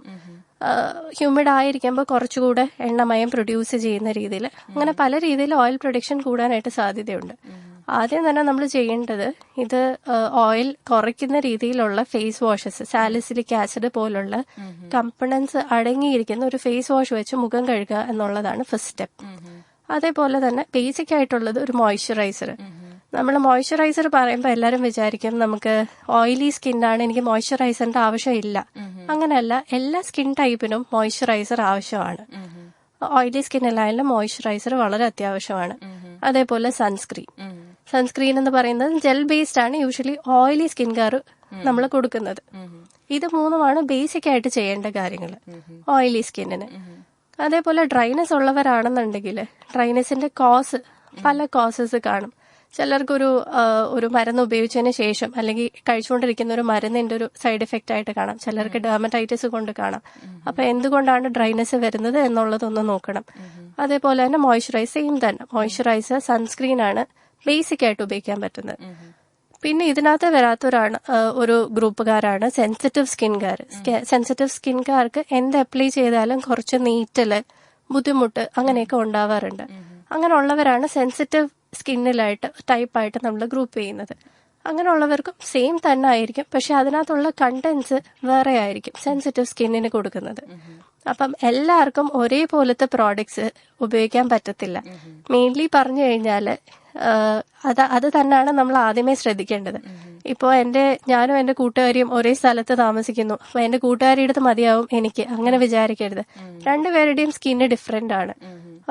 ഹ്യൂമിഡ് ആയിരിക്കുമ്പോൾ കുറച്ചുകൂടെ എണ്ണമയം പ്രൊഡ്യൂസ് ചെയ്യുന്ന രീതിയിൽ, അങ്ങനെ പല രീതിയിൽ ഓയിൽ പ്രൊഡക്ഷൻ കൂടാനായിട്ട് സാധ്യതയുണ്ട്. ആദ്യം തന്നെ നമ്മൾ ചെയ്യേണ്ടത് ഇത് ഓയിൽ കുറയ്ക്കുന്ന രീതിയിലുള്ള ഫേസ് വാഷസ്, സാലിസിലിക് ആസിഡ് പോലുള്ള കമ്പണൻസ് അടങ്ങിയിരിക്കുന്ന ഒരു ഫേസ് വാഷ് വെച്ച് മുഖം കഴുകുക എന്നുള്ളതാണ് ഫസ്റ്റ് സ്റ്റെപ്പ്. അതേപോലെ തന്നെ ബേസിക് ആയിട്ടുള്ളത് ഒരു മോയ്സ്ചറൈസർ. നമ്മൾ മോയ്സ്ചറൈസർ പറയുമ്പോൾ എല്ലാവരും വിചാരിക്കും നമുക്ക് ഓയിലി സ്കിന്നാണ്, എനിക്ക് മോയ്സ്ചറൈസറിന്റെ ആവശ്യമില്ല. അങ്ങനെയല്ല, എല്ലാ സ്കിൻ ടൈപ്പിനും മോയ്സ്ചറൈസർ ആവശ്യമാണ്. ഓയിലി സ്കിന്നിലായാലും മോയ്സ്ചറൈസർ വളരെ അത്യാവശ്യമാണ്. അതേപോലെ സൺസ്ക്രീൻ എന്ന് പറയുന്നത് ജെൽ ബേസ്ഡ് ആണ് യൂഷ്വലി ഓയിലി സ്കിൻകാർ നമ്മൾ കൊടുക്കുന്നത്. ഇത് മൂന്നുമാണ് ബേസിക് ആയിട്ട് ചെയ്യേണ്ട കാര്യങ്ങൾ ഓയിലി സ്കിന്നിന്. അതേപോലെ ഡ്രൈനെസ് ഉള്ളവരാണെന്നുണ്ടെങ്കിൽ ഡ്രൈനെസിന്റെ പല കോസസ് കാണും. ചിലർക്കൊരു മരുന്ന് ഉപയോഗിച്ചതിന് ശേഷം അല്ലെങ്കിൽ കഴിച്ചുകൊണ്ടിരിക്കുന്ന ഒരു മരുന്നിന്റെ ഒരു സൈഡ് എഫക്റ്റ് ആയിട്ട് കാണാം. ചിലർക്ക് ഡെർമറ്റൈറ്റിസ് കൊണ്ട് കാണാം. അപ്പൊ എന്തുകൊണ്ടാണ് ഡ്രൈനെസ് വരുന്നത് എന്നുള്ളതൊന്ന് നോക്കണം. അതേപോലെ തന്നെ മോയ്സ്ചറൈസർ സൺസ്ക്രീൻ ആണ് ബേസിക് ആയിട്ട് ഉപയോഗിക്കാൻ പറ്റുന്നത്. പിന്നെ ഇതിനകത്ത് വരാത്തൊരാണ് ഒരു ഗ്രൂപ്പുകാരാണ് സെൻസിറ്റീവ് സ്കിൻകാർ. സെൻസിറ്റീവ് സ്കിൻകാർക്ക് എന്ത് അപ്ലൈ ചെയ്താലും കുറച്ച് നീറ്റല്, ബുദ്ധിമുട്ട് അങ്ങനെയൊക്കെ ഉണ്ടാവാറുണ്ട്. അങ്ങനെയുള്ളവരാണ് സെൻസിറ്റീവ് സ്കിന്നിലായിട്ട് ടൈപ്പായിട്ട് നമ്മൾ ഗ്രൂപ്പ് ചെയ്യുന്നത്. അങ്ങനെയുള്ളവർക്കും സെയിം തന്നെ ആയിരിക്കും, പക്ഷെ അതിനകത്തുള്ള കണ്ടൻസ് വേറെ ആയിരിക്കും സെൻസിറ്റീവ് സ്കിന്നിന് കൊടുക്കുന്നത്. അപ്പം എല്ലാവർക്കും ഒരേപോലത്തെ പ്രോഡക്ട്സ് ഉപയോഗിക്കാൻ പറ്റത്തില്ല. മെയിൻലി പറഞ്ഞു കഴിഞ്ഞാൽ അത് തന്നെയാണ് നമ്മൾ ആദ്യമേ ശ്രദ്ധിക്കേണ്ടത്. ഇപ്പോൾ ഞാനും എൻ്റെ കൂട്ടുകാരിയും ഒരേ സ്ഥലത്ത് താമസിക്കുന്നു, അപ്പൊ എൻ്റെ കൂട്ടുകാരിയുടെ അടുത്ത് മതിയാവും എനിക്ക്, അങ്ങനെ വിചാരിക്കരുത്. രണ്ടുപേരുടെയും സ്കിന്ന് ഡിഫറെന്റ് ആണ്.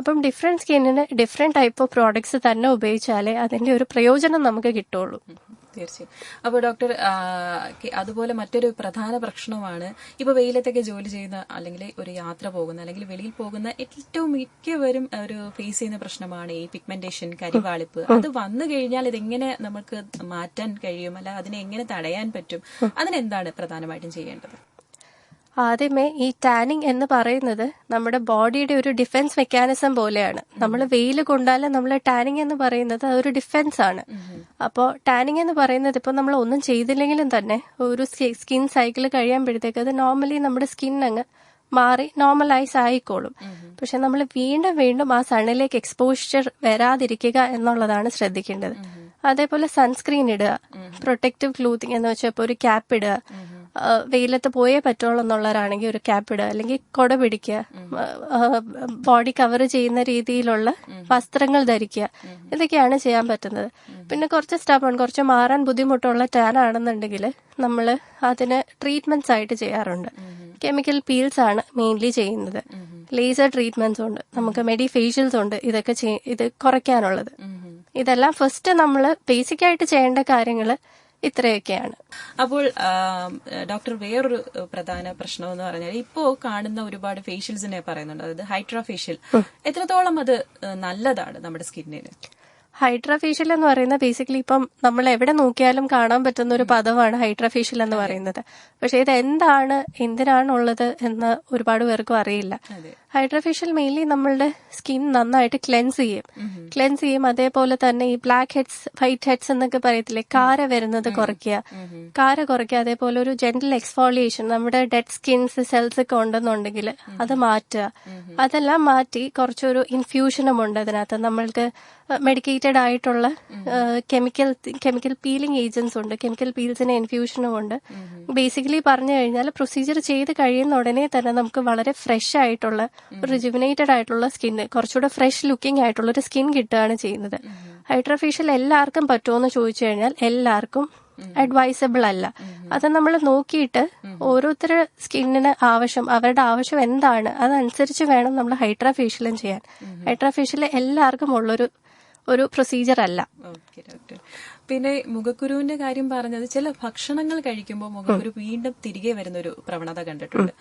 അപ്പം ഡിഫറെന്റ് സ്കിന്നിന് ഡിഫറെന്റ് ടൈപ്പ് ഓഫ് പ്രോഡക്ട്സ് തന്നെ ഉപയോഗിച്ചാലേ അതിന്റെ ഒരു പ്രയോജനം നമുക്ക് കിട്ടുള്ളൂ. തീർച്ചയായും. അപ്പോൾ ഡോക്ടർ, അതുപോലെ മറ്റൊരു പ്രധാന പ്രശ്നമാണ് ഇപ്പൊ വെയിലത്തൊക്കെ ജോലി ചെയ്യുന്ന അല്ലെങ്കിൽ ഒരു യാത്ര പോകുന്ന അല്ലെങ്കിൽ വെളിയിൽ പോകുന്ന ഏറ്റവും മിക്കവരും ഒരു ഫേസ് ചെയ്യുന്ന പ്രശ്നമാണ് ഈ പിഗ്മെന്റേഷൻ, കരിവാളിപ്പ്. അത് വന്നു കഴിഞ്ഞാൽ ഇതെങ്ങനെ നമുക്ക് മാറ്റാൻ കഴിയും, അല്ല അതിനെ എങ്ങനെ തടയാൻ പറ്റും? അതിനെന്താണ് പ്രധാനമായിട്ടും ചെയ്യേണ്ടത്? ആദ്യമേ ഈ ടാനിങ് എന്ന് പറയുന്നത് നമ്മുടെ ബോഡിയുടെ ഒരു ഡിഫൻസ് മെക്കാനിസം പോലെയാണ്. നമ്മൾ വെയിൽ കൊണ്ടാലും നമ്മൾ ടാനിങ് എന്ന് പറയുന്നത് അതൊരു ഡിഫൻസ് ആണ്. അപ്പോൾ ടാനിങ് എന്ന് പറയുന്നത് ഇപ്പോൾ നമ്മൾ ഒന്നും ചെയ്തില്ലെങ്കിലും തന്നെ ഒരു സ്കിൻ സൈക്കിൾ കഴിയുമ്പോഴത്തേക്ക് അത് നോർമലി നമ്മുടെ സ്കിൻ അങ്ങ് മാറി നോർമലൈസ് ആയിക്കോളും. പക്ഷെ നമ്മൾ വീണ്ടും വീണ്ടും ആ സണ്ണിലേക്ക് എക്സ്പോഷർ വരാതിരിക്കുക എന്നുള്ളതാണ് ശ്രദ്ധിക്കേണ്ടത്. അതേപോലെ സൺസ്ക്രീൻ ഇടുക, പ്രൊട്ടക്റ്റീവ് ക്ലോത്തിങ് എന്ന് വെച്ചാൽ ഇപ്പോൾ ഒരു ക്യാപ്പ് ഇടുക, വെയിലത്ത് പോയേ പറ്റുള്ളൂ എന്നുള്ളവരാണെങ്കിൽ ഒരു ക്യാപ്പ് ഇടുക, അല്ലെങ്കിൽ കൊട പിടിക്കുക, ബോഡി കവർ ചെയ്യുന്ന രീതിയിലുള്ള വസ്ത്രങ്ങൾ ധരിക്കുക. ഇതൊക്കെയാണ് ചെയ്യാൻ പറ്റുന്നത്. പിന്നെ കുറച്ച് സ്റ്റബൺ, കുറച്ച് മാറാൻ ബുദ്ധിമുട്ടുള്ള ടാൻ ആണെന്നുണ്ടെങ്കിൽ നമ്മൾ അതിന് ട്രീറ്റ്മെന്റ്സ് ആയിട്ട് ചെയ്യാറുണ്ട്. കെമിക്കൽ പീൽസ് ആണ് മെയിൻലി ചെയ്യുന്നത്. ലേസർ ട്രീറ്റ്മെന്റ്സ് ഉണ്ട്, നമുക്ക് മെഡി ഫേഷ്യൽസ് ഉണ്ട്, ഇതൊക്കെ ഇത് കുറയ്ക്കാനുള്ളത്. ഇതെല്ലാം ഫസ്റ്റ് നമ്മൾ ബേസിക് ആയിട്ട് ചെയ്യേണ്ട കാര്യങ്ങൾ ഇത്രയൊക്കെയാണ്. അപ്പോൾ ഡോക്ടർ, വേറൊരു പ്രധാന പ്രശ്നം എന്ന് പറഞ്ഞാൽ ഇപ്പോൾ കാണുന്ന ഒരുപാട് ഫേഷ്യൽസിനെ പറയുന്നുണ്ട്, അതായത് ഹൈഡ്രാ ഫേഷ്യൽ. എത്രത്തോളം അത് നല്ലതാണ് നമ്മുടെ സ്കിന്നിന്? ഹൈഡ്രാ ഫേഷ്യൽ എന്ന് പറയുന്നത് ബേസിക്കലി ഇപ്പം നമ്മൾ എവിടെ നോക്കിയാലും കാണാൻ പറ്റുന്ന ഒരു പദമാണ് ഹൈഡ്രാ ഫേഷ്യൽ എന്ന് പറയുന്നത്. പക്ഷെ ഇത് എന്താണ്, എന്തിനാണുള്ളത് എന്ന് ഒരുപാട് പേർക്കും അറിയില്ല. ഹൈഡ്രാ ഫേഷ്യൽ മെയിൻലി നമ്മളുടെ സ്കിൻ നന്നായിട്ട് ക്ലെൻസ് ചെയ്യും. അതേപോലെ തന്നെ ഈ ബ്ലാക്ക് ഹെഡ്സ്, വൈറ്റ് ഹെഡ്സ് എന്നൊക്കെ പറയത്തില്ലേ, കാര വരുന്നത് കുറയ്ക്കുക. അതേപോലെ ഒരു ജെന്റൽ എക്സ്ഫോളിയേഷൻ, നമ്മുടെ ഡെഡ് സ്കിൻസ്, സെൽസ് ഒക്കെ ഉണ്ടെന്നുണ്ടെങ്കിൽ അത് മാറ്റുക. അതെല്ലാം മാറ്റി കുറച്ചൊരു ഇൻഫ്യൂഷനും ഉണ്ട് അതിനകത്ത്. നമ്മൾക്ക് മെഡിക്കേറ്റഡ് ആയിട്ടുള്ള കെമിക്കൽ പീലിംഗ് ഏജൻസ് ഉണ്ട്, കെമിക്കൽ പീൽസിന് ഇൻഫ്യൂഷനും ഉണ്ട്. ബേസിക്കലി പറഞ്ഞു കഴിഞ്ഞാൽ പ്രൊസീജിയർ ചെയ്ത് കഴിയുന്ന ഉടനെ തന്നെ നമുക്ക് വളരെ ഫ്രഷ് ആയിട്ടുള്ള, റിജുവിനേറ്റഡ് ആയിട്ടുള്ള സ്കിന്ന്, കുറച്ചുകൂടെ ഫ്രഷ് ലുക്കിംഗ് ആയിട്ടുള്ള ഒരു സ്കിൻ കിട്ടുകയാണ് ചെയ്യുന്നത്. ഹൈഡ്രാ ഫേഷ്യൽ എല്ലാവർക്കും പറ്റുമോ ചോദിച്ചു കഴിഞ്ഞാൽ എല്ലാവർക്കും അഡ്വൈസബിൾ അല്ല. അത് നമ്മൾ നോക്കിയിട്ട് ഓരോരുത്തരുടെ സ്കിന്നിന് അവരുടെ ആവശ്യം എന്താണ് അതനുസരിച്ച് വേണം നമ്മൾ ഹൈഡ്രാ ഫേഷ്യലും ചെയ്യാൻ. ഹൈഡ്രാ ഫേഷ്യൽ എല്ലാവർക്കും ഒരു പ്രൊസീജിയർ അല്ല. ഓക്കെ ഡോക്ടർ, പിന്നെ മുഖക്കുരുവിന്റെ കാര്യം പറഞ്ഞത്, ചില ഭക്ഷണങ്ങൾ കഴിക്കുമ്പോൾ മുഖക്കുരു വീണ്ടും തിരികെ വരുന്ന ഒരു പ്രവണത കണ്ടിട്ടുണ്ട്.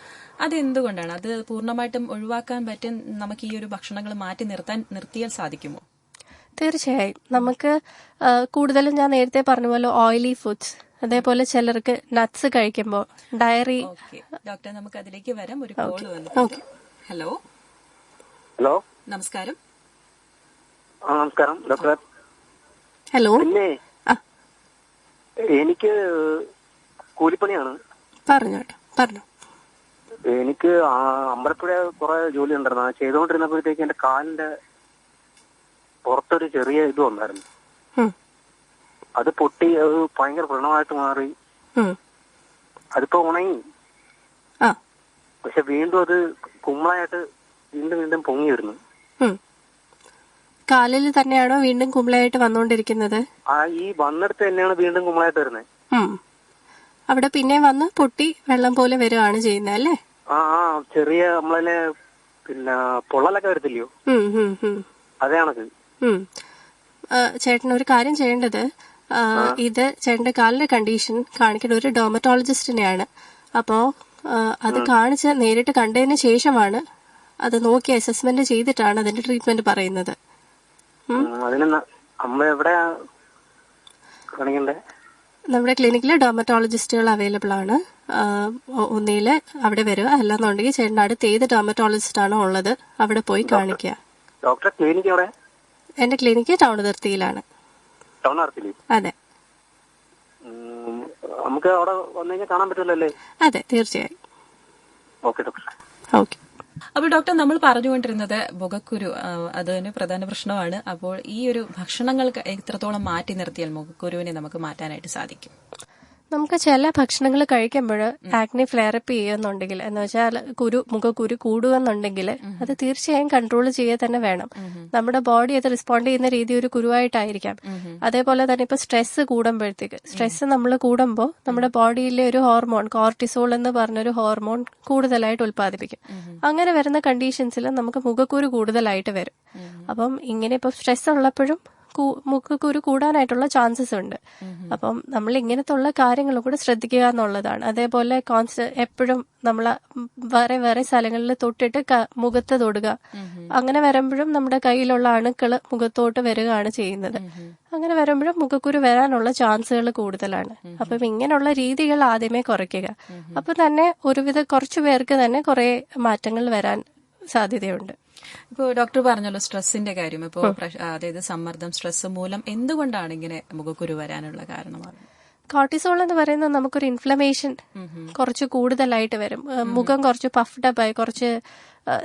അതെന്തുകൊണ്ടാണ്? അത് പൂർണ്ണമായിട്ടും ഒഴിവാക്കാൻ പറ്റും നമുക്ക് ഈ ഒരു ഭക്ഷണങ്ങൾ നിർത്തിയാൽ സാധിക്കുമോ? തീർച്ചയായും. നമുക്ക് കൂടുതലും ഞാൻ നേരത്തെ പറഞ്ഞ പോലെ ഓയിലി ഫുഡ്സ്, അതേപോലെ ചിലർക്ക് നട്ട്സ് കഴിക്കുമ്പോൾ ഡയറി. ഡോക്ടർ, നമുക്ക് അതിലേക്ക് വരാം. ഒരു കോൾ വന്നു. ഹലോ ഹലോ, നമസ്കാരം. നമസ്കാരം ഡോക്ടർ. ഹലോ. പിന്നെ എനിക്ക് കൂലിപ്പണിയാണ്. പറഞ്ഞു. എനിക്ക് അമ്പലപ്പുഴ കുറെ ജോലി ഉണ്ടായിരുന്നു. ചെയ്തുകൊണ്ടിരുന്നപ്പോഴത്തേക്ക് എന്റെ കാലിന്റെ പുറത്തൊരു ചെറിയ ഇത് വന്നായിരുന്നു. അത് പൊട്ടി, അത് ഭയങ്കര വ്രണമായിട്ട് മാറി. അതിപ്പോ ഉണങ്ങി. പക്ഷെ വീണ്ടും അത് കുമ്പളായിട്ട് വീണ്ടും പൊങ്ങി വരുന്നു. കാലിൽ തന്നെയാണോ വീണ്ടും കുമ്പളയായിട്ട് വന്നുകൊണ്ടിരിക്കുന്നത്? ഈ വന്നിടത്ത് തന്നെയാണ് വീണ്ടും കുമ്പളായിട്ട് വരുന്നത്. അവിടെ പിന്നെ വന്ന് പൊട്ടി വെള്ളം പോലെ വരുവാണ് ചെയ്യുന്നത് അല്ലേ? ചെറിയ നമ്മളെ പിന്നെ പൊള്ളലൊക്കെ വരത്തില്ലയോ, അതാണത്. ചേട്ടൻ ഒരു കാര്യം ചെയ്യേണ്ടത്, ഇത് ചേട്ടന്റെ കാലിന്റെ കണ്ടീഷൻ കാണിക്കേണ്ട ഒരു ഡെർമറ്റോളജിസ്റ്റിനെയാണ്. അപ്പോ അത് കാണിച്ച് നേരിട്ട് കണ്ടതിന് ശേഷമാണ്, അത് നോക്കി അസസ്മെന്റ് ചെയ്തിട്ടാണ് അതിന്റെ ട്രീറ്റ്മെന്റ് പറയുന്നത്. നമ്മുടെ ക്ലിനിക്കിൽ ഡെർമറ്റോളജിസ്റ്റുകൾ അവൈലബിൾ ആണ്. ഒന്നിൽ അവിടെ വരിക, അല്ലാന്നുണ്ടെങ്കിൽ ചേട്ടൻ്റെ അടുത്ത് ഏത് ഡെർമറ്റോളജിസ്റ്റ് ആണോ ഉള്ളത് അവിടെ പോയി കാണിക്കുക. എന്റെ ക്ലിനിക്ക് ടൗൺ അതിർത്തിയിലാണ്. അതെ. നമുക്ക് അവിടെ വന്നു കഴിഞ്ഞാൽ കാണാൻ പറ്റില്ലല്ലേ? അതെ, തീർച്ചയായും. ഓക്കെ. അപ്പോൾ ഡോക്ടർ, നമ്മൾ പറഞ്ഞുകൊണ്ടിരുന്നത് മുഖക്കുരു അതിന് പ്രധാന പ്രശ്നമാണ്. അപ്പോൾ ഈ ഒരു ഭക്ഷണങ്ങൾ എത്രത്തോളം മാറ്റി നിർത്തിയാൽ മുഖക്കുരുവിനെ നമുക്ക് മാറ്റാനായിട്ട് സാധിക്കും? നമുക്ക് ചില ഭക്ഷണങ്ങൾ കഴിക്കുമ്പോൾ ആക്നെ ഫ്ലെയറപ്പ് ചെയ്യുന്നുണ്ടെങ്കിൽ, എന്ന് വെച്ചാൽ മുഖക്കുരു കൂടുകയെന്നുണ്ടെങ്കിൽ അത് തീർച്ചയായും കൺട്രോൾ ചെയ്യുക തന്നെ വേണം. നമ്മുടെ ബോഡി അത് റെസ്പോണ്ട് ചെയ്യുന്ന രീതി ഒരു കുരുവായിട്ടായിരിക്കാം. അതേപോലെ തന്നെ ഇപ്പൊ സ്ട്രെസ് നമ്മൾ കൂടുമ്പോൾ നമ്മുടെ ബോഡിയിലെ ഒരു ഹോർമോൺ, കോർട്ടിസോൾ എന്ന് പറഞ്ഞൊരു ഹോർമോൺ കൂടുതലായിട്ട് ഉൽപ്പാദിപ്പിക്കും. അങ്ങനെ വരുന്ന കണ്ടീഷൻസിൽ നമുക്ക് മുഖക്കുരു കൂടുതലായിട്ട് വരും. അപ്പം ഇങ്ങനെ ഇപ്പൊ സ്ട്രെസ് ഉള്ളപ്പോഴും മുഖക്കുരു കൂടാനായിട്ടുള്ള ചാൻസസ് ഉണ്ട്. അപ്പം നമ്മൾ ഇങ്ങനത്തെ ഉള്ള കാര്യങ്ങളും കൂടെ ശ്രദ്ധിക്കുക എന്നുള്ളതാണ്. അതേപോലെ എപ്പോഴും നമ്മൾ വേറെ സ്ഥലങ്ങളിൽ തൊട്ടിട്ട് മുഖത്ത് തൊടുക, അങ്ങനെ വരുമ്പോഴും നമ്മുടെ കയ്യിലുള്ള അണുക്കൾ മുഖത്തോട്ട് വരികയാണ് ചെയ്യുന്നത്. അങ്ങനെ വരുമ്പോഴും മുഖക്കുരു വരാനുള്ള ചാൻസുകൾ കൂടുതലാണ്. അപ്പം ഇങ്ങനെയുള്ള രീതികൾ ആദ്യമേ കുറയ്ക്കുക. അപ്പൊ തന്നെ കുറച്ചു പേർക്ക് തന്നെ കുറെ മാറ്റങ്ങൾ വരാൻ സാധ്യതയുണ്ട്. ഇപ്പോൾ ഡോക്ടർ പറഞ്ഞല്ലോ സ്ട്രെസ്സിന്റെ കാര്യം. ഇപ്പോൾ അതായത് സമ്മർദ്ദം, സ്ട്രെസ് മൂലം എന്തുകൊണ്ടാണ് ഇങ്ങനെ മുഖക്കുരു വരാനുള്ള കാരണമാണ്? കോർട്ടിസോൾ എന്ന് പറയുന്നത് നമുക്കൊരു ഇൻഫ്ലമേഷൻ കുറച്ച് കൂടുതലായിട്ട് വരും. മുഖം കുറച്ച് പഫ്ഡപ്പ് ആയി കുറച്ച്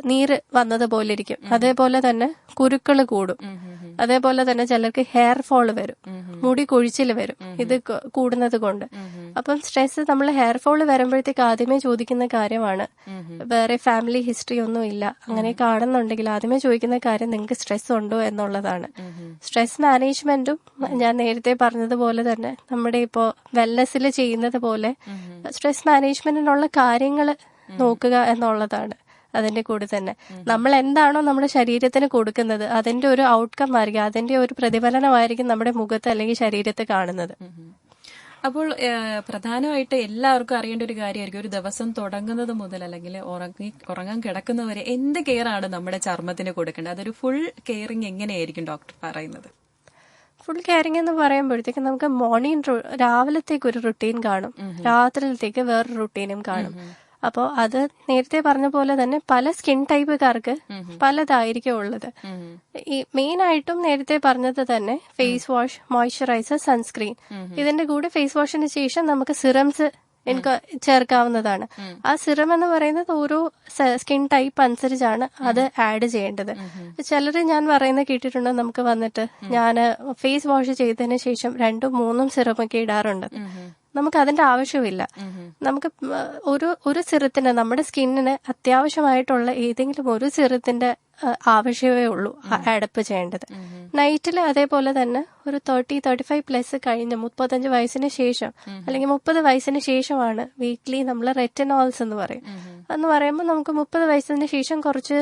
നീര് വന്നതുപോലെ ഇരിക്കും. അതേപോലെ തന്നെ കുരുക്കൾ കൂടും. അതേപോലെ തന്നെ ചിലർക്ക് ഹെയർ ഫോൾ വരും, മുടി കൊഴിച്ചിൽ വരും ഇത് കൂടുന്നത് കൊണ്ട്. അപ്പം സ്ട്രെസ് നമ്മൾ ഹെയർ ഫോൾ വരുമ്പോഴത്തേക്ക് ആദ്യമേ ചോദിക്കുന്ന കാര്യമാണ്, വേറെ ഫാമിലി ഹിസ്റ്ററി ഒന്നും ഇല്ല അങ്ങനെ കാണുന്നുണ്ടെങ്കിൽ ആദ്യമേ ചോദിക്കുന്ന കാര്യം നിങ്ങൾക്ക് സ്ട്രെസ് ഉണ്ടോ എന്നുള്ളതാണ്. സ്ട്രെസ് മാനേജ്മെന്റും ഞാൻ നേരത്തെ പറഞ്ഞതുപോലെ തന്നെ നമ്മുടെ ഇപ്പോൾ വെൽനെസ്സിൽ ചെയ്യുന്നത് പോലെ സ്ട്രെസ് മാനേജ്മെന്റിനുള്ള കാര്യങ്ങൾ നോക്കുക എന്നുള്ളതാണ്. അതിന്റെ കൂടെ തന്നെ നമ്മൾ എന്താണോ നമ്മുടെ ശരീരത്തിന് കൊടുക്കുന്നത് അതിന്റെ ഒരു ഔട്ട്കം ആയിരിക്കും, അതിന്റെ ഒരു പ്രതിഫലനമായിരിക്കും നമ്മുടെ മുഖത്ത് അല്ലെങ്കിൽ ശരീരത്ത് കാണുന്നത്. അപ്പോൾ പ്രധാനമായിട്ട് എല്ലാവർക്കും അറിയേണ്ട ഒരു കാര്യമായിരിക്കും, ഒരു ദിവസം തുടങ്ങുന്നത് മുതൽ അല്ലെങ്കിൽ ഉറങ്ങാൻ കിടക്കുന്നവരെ എന്ത് കെയർ ആണ് നമ്മുടെ ചർമ്മത്തിന് കൊടുക്കേണ്ടത്? അതൊരു ഫുൾ കെയറിങ് എങ്ങനെയായിരിക്കും ഡോക്ടർ പറയുന്നത്? ഫുൾ കെയറിംഗ് എന്ന് പറയുമ്പോഴത്തേക്ക് നമുക്ക് മോർണിംഗ് രാവിലത്തേക്ക് ഒരു റുട്ടീൻ കാണും, രാത്രിയിലത്തേക്ക് വേറൊരു റുട്ടീനും കാണും. അപ്പോൾ അത് നേരത്തെ പറഞ്ഞ പോലെ തന്നെ പല സ്കിൻ ടൈപ്പുകാർക്ക് പലതായിരിക്കും ഉള്ളത്. ഈ മെയിൻ ആയിട്ടും നേരത്തെ പറഞ്ഞത് തന്നെ ഫേസ് വാഷ്, മോയ്സ്ചറൈസർ, സൺസ്ക്രീൻ. ഇതിന്റെ കൂടെ ഫേസ് വാഷിന് ശേഷം നമുക്ക് സിറംസ് എനിക്ക് ചേർക്കാവുന്നതാണ്. ആ സിറം എന്ന് പറയുന്നത് ഓരോ സ്കിൻ ടൈപ്പ് അനുസരിച്ചാണ് അത് ആഡ് ചെയ്യേണ്ടത്. ചിലർ ഞാൻ പറയുന്നത് കേട്ടിട്ടുണ്ട്, നമുക്ക് വന്നിട്ട് ഞാൻ ഫേസ് വാഷ് ചെയ്തതിന് ശേഷം 2-3 സിറമൊക്കെ ഇടാറുണ്ട്. നമുക്ക് അതിന്റെ ആവശ്യമില്ല. നമുക്ക് ഒരു സിറത്തിന് നമ്മുടെ സ്കിന്നിന് അത്യാവശ്യമായിട്ടുള്ള ഏതെങ്കിലും ഒരു സിറത്തിന്റെ ആവശ്യമേ ഉള്ളൂ അഡപ്പ് ചെയ്യേണ്ടത്. നൈറ്റിൽ അതേപോലെ തന്നെ ഒരു 30-35+ കഴിഞ്ഞ് 35 വയസ്സിന് ശേഷം അല്ലെങ്കിൽ 30 വയസ്സിന് ശേഷമാണ് വീക്ക്ലി നമ്മൾ റെറ്റിനോൾസ് എന്ന് പറയും. എന്ന് പറയുമ്പോൾ നമുക്ക് 30 വയസ്സിന് ശേഷം കുറച്ച്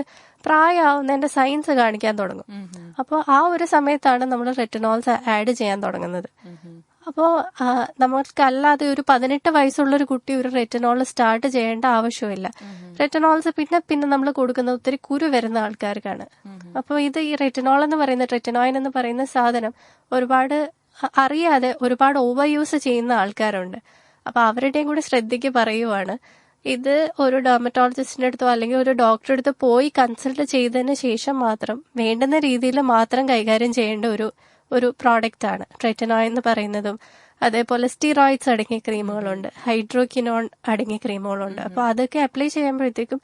പ്രായമാവുന്നതിന്റെ സൈൻസ് കാണിക്കാൻ തുടങ്ങും. അപ്പോൾ ആ ഒരു സമയത്താണ് നമ്മൾ റെറ്റിനോൾസ് ആഡ് ചെയ്യാൻ തുടങ്ങുന്നത്. അപ്പോൾ നമുക്കല്ലാതെ ഒരു 18 വയസ്സുള്ള ഒരു കുട്ടി ഒരു റെറ്റിനോൾ സ്റ്റാർട്ട് ചെയ്യേണ്ട ആവശ്യമില്ല. റെറ്റിനോൾസ് പിന്നെ നമ്മൾ കൊടുക്കുന്നത് ഒത്തിരി കുരു വരുന്ന ആൾക്കാർക്കാണ്. അപ്പോൾ ഇത് ഈ റെറ്റിനോൾ എന്ന് പറയുന്ന റെറ്റിനോയിൻ എന്ന് പറയുന്ന സാധനം ഒരുപാട് അറിയാതെ ഒരുപാട് ഓവർ യൂസ് ചെയ്യുന്ന ആൾക്കാരുണ്ട്. അപ്പൊ അവരുടെയും കൂടി ശ്രദ്ധയ്ക്ക് പറയുവാണ്, ഇത് ഒരു ഡെർമറ്റോളജിസ്റ്റിന്റെ അടുത്തോ അല്ലെങ്കിൽ ഒരു ഡോക്ടറെ അടുത്ത് പോയി കൺസൾട്ട് ചെയ്തതിന് ശേഷം മാത്രം വേണ്ടുന്ന രീതിയിൽ മാത്രം കൈകാര്യം ചെയ്യേണ്ട ഒരു പ്രോഡക്റ്റ് ആണ് റെറ്റിനോയിൻ എന്ന് പറയുന്നതും. അതേപോലെ സ്റ്റിറോയിഡ്സ് അടങ്ങിയ ക്രീമുകളുണ്ട്, ഹൈഡ്രോക്വിനോൺ അടങ്ങിയ ക്രീമുകളുണ്ട്. അപ്പൊ അതൊക്കെ അപ്ലൈ ചെയ്യുമ്പോഴത്തേക്കും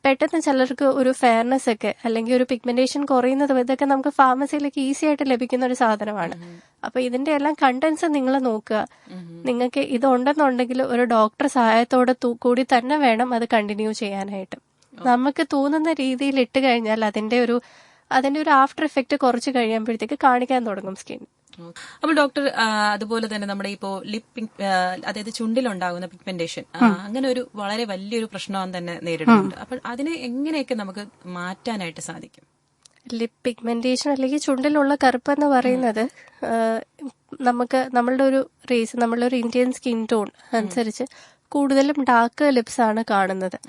പെട്ടെന്ന് ചിലർക്ക് ഒരു ഫെയർനെസ് ഒക്കെ അല്ലെങ്കിൽ ഒരു പിഗ്മെന്റേഷൻ കുറയുന്നതും ഇതൊക്കെ നമുക്ക് ഫാർമസിയിലേക്ക് ഈസി ആയിട്ട് ലഭിക്കുന്ന ഒരു സാധനമാണ്. അപ്പൊ ഇതിന്റെ എല്ലാം കണ്ടന്റ്സ് നിങ്ങൾ നോക്കുക. നിങ്ങൾക്ക് ഇതുണ്ടെന്നുണ്ടെങ്കിൽ ഒരു ഡോക്ടർ സഹായത്തോടെ കൂടി തന്നെ വേണം അത് കണ്ടിന്യൂ ചെയ്യാനായിട്ട്. നമുക്ക് തോന്നുന്ന രീതിയിൽ ഇട്ട് കഴിഞ്ഞാൽ അതിന്റെ ഒരു ആഫ്റ്റർ എഫക്ട് കുറച്ച് കഴിയുമ്പോഴത്തേക്ക് കാണിക്കാൻ തുടങ്ങും സ്കിൻ. അപ്പോൾ ഡോക്ടർ, അതുപോലെ തന്നെ നമ്മുടെ ഇപ്പോ അതായത് ചുണ്ടിലുണ്ടാകുന്ന പിഗ്മെന്റേഷൻ അങ്ങനെ ഒരു വളരെ വലിയൊരു പ്രശ്നം തന്നെ നേരിടുന്നുണ്ട്. അപ്പോൾ അതിനെ എങ്ങനെയൊക്കെ നമുക്ക് മാറ്റാനായിട്ട് സാധിക്കും? ലിപ് പിഗ്മെന്റേഷൻ അല്ലെങ്കിൽ ചുണ്ടിലുള്ള കറുപ്പ് എന്ന് പറയുന്നത് നമുക്ക് നമ്മളുടെ ഒരു റേസ്, നമ്മളുടെ ഒരു ഇന്ത്യൻ സ്കിൻ ടോൺ അനുസരിച്ച് കൂടുതലും ഡാർക്ക് ലിപ്സ് ആണ് കാണുന്നത്.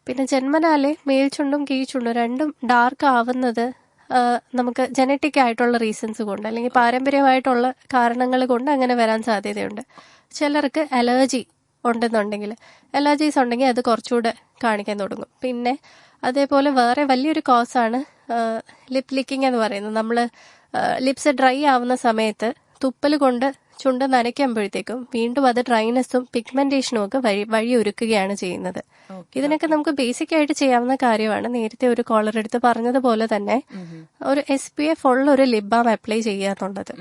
പിന്നെ ജന്മനാലെ മേൽചുണ്ടും കീഴ്ചുണ്ടും രണ്ടും ഡാർക്ക് ആവുന്നത് നമുക്ക് ജനറ്റിക് ആയിട്ടുള്ള റീസൺസ് കൊണ്ട് അല്ലെങ്കിൽ പാരമ്പര്യമായിട്ടുള്ള കാരണങ്ങൾ കൊണ്ട് അങ്ങനെ വരാൻ സാധ്യതയുണ്ട്. ചിലർക്ക് അലർജി ഉണ്ടെന്നുണ്ടെങ്കിൽ, അലർജീസ് ഉണ്ടെങ്കിൽ അത് കുറച്ചുകൂടെ കാണിക്കാൻ തുടങ്ങും. പിന്നെ അതേപോലെ വേറെ വലിയൊരു കോസാണ് ലിപ് ലിക്കിംഗ് എന്ന് പറയുന്നത്. നമ്മൾ ലിപ്സ് ഡ്രൈ ആവുന്ന സമയത്ത് തുപ്പൽ കൊണ്ട് ചുണ്ട് നനയ്ക്കുമ്പോഴത്തേക്കും വീണ്ടും അത് ഡ്രൈനെസ്സും പിഗ്മെന്റേഷനും ഒക്കെ വഴി ഒരുക്കുകയാണ് ചെയ്യുന്നത്. ഇതിനൊക്കെ നമുക്ക് ബേസിക് ആയിട്ട് ചെയ്യാവുന്ന കാര്യമാണ്. നേരത്തെ ഒരു കോളർ എടുത്ത് പറഞ്ഞതുപോലെ തന്നെ ഒരു SPF ഉള്ള ഒരു ലിപ് ബാം അപ്ലൈ ചെയ്യുക എന്നുള്ളത്.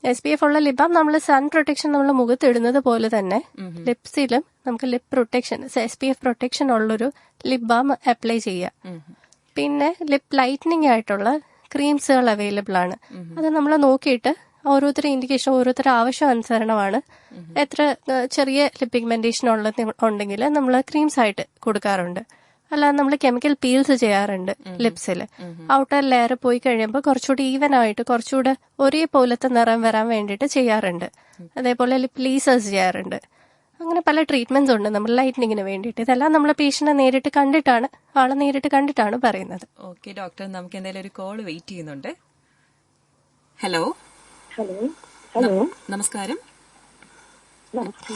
SPF ഉള്ള ലിപ് ബാം നമ്മൾ സൺ പ്രൊട്ടക്ഷൻ നമ്മൾ മുഖത്ത് ഇടുന്നത് പോലെ തന്നെ ലിപ്സിലും നമുക്ക് ലിപ് പ്രൊട്ടക്ഷൻ SPF പ്രൊട്ടക്ഷൻ ഉള്ളൊരു ലിപ് ബാം അപ്ലൈ ചെയ്യുക. പിന്നെ ലിപ് ലൈറ്റനിങ് ആയിട്ടുള്ള ക്രീംസുകൾ അവൈലബിൾ ആണ്. അത് നമ്മൾ നോക്കിയിട്ട് ഓരോരുത്തരുടെ ഇൻഡിക്കേഷൻ, ഓരോരുത്തരുടെ ആവശ്യം അനുസരണമാണ്. എത്ര ചെറിയ ലിപ് പിഗ്മെന്റേഷൻ ഉണ്ടെങ്കിൽ നമ്മൾ ക്രീംസ് ആയിട്ട് കൊടുക്കാറുണ്ട്. അല്ലാതെ നമ്മൾ കെമിക്കൽ പീൽസ് ചെയ്യാറുണ്ട് ലിപ്സിൽ. ഔട്ടർ ലെയർ പോയി കഴിയുമ്പോൾ കുറച്ചുകൂടി ഈവൻ ആയിട്ട് കുറച്ചുകൂടെ ഒരേപോലത്തെ നിറം വരാൻ വേണ്ടിയിട്ട് ചെയ്യാറുണ്ട്. അതേപോലെ ലിപ് ലീസേഴ്സ് ചെയ്യാറുണ്ട്. അങ്ങനെ പല ട്രീറ്റ്മെന്റ്സ് ഉണ്ട് നമ്മൾ ലൈറ്റനിങ്ങിന് വേണ്ടിയിട്ട്. ഇതെല്ലാം നമ്മൾ പേഷ്യന്റിനെ നേരിട്ട് കണ്ടിട്ടാണ് പറയുന്നത്. ഓക്കെ ഡോക്ടർ, നമുക്ക് എന്തായാലും ഒരു കോൾ വെയിറ്റ് ചെയ്യുന്നുണ്ട്. ഹലോ നമസ്കാരം. ഓക്കെ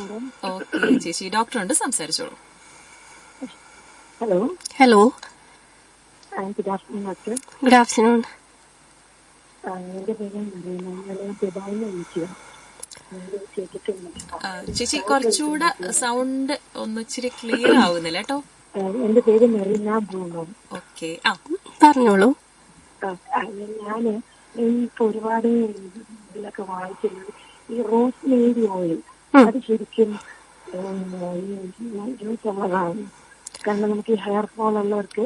ചേച്ചി, ഡോക്ടറുണ്ട്, സംസാരിച്ചോളൂ. Hello good afternoon. എന്റെ പേര് ദുബായിൽ വിളിക്കുക. ചേച്ചി കുറച്ചുകൂടെ സൗണ്ട് ഒന്നിച്ചിരി ക്ലിയർ ആവുന്നില്ല കേട്ടോ. എന്റെ പേര് മെറീന ബ്രൂണോ. ഓക്കെ, പറഞ്ഞോളൂ. ഞാന് ഇപ്പൊ ഒരുപാട് ഇതിലൊക്കെ വായിച്ചിരുന്നത് ഈ റോസ് മേരി ഓയിൽ, അത് ശരിക്കും യൂസ് ഉള്ളതാണ്. കാരണം നമുക്ക് ഈ ഹെയർ ഫോൾ ഉള്ളവർക്ക്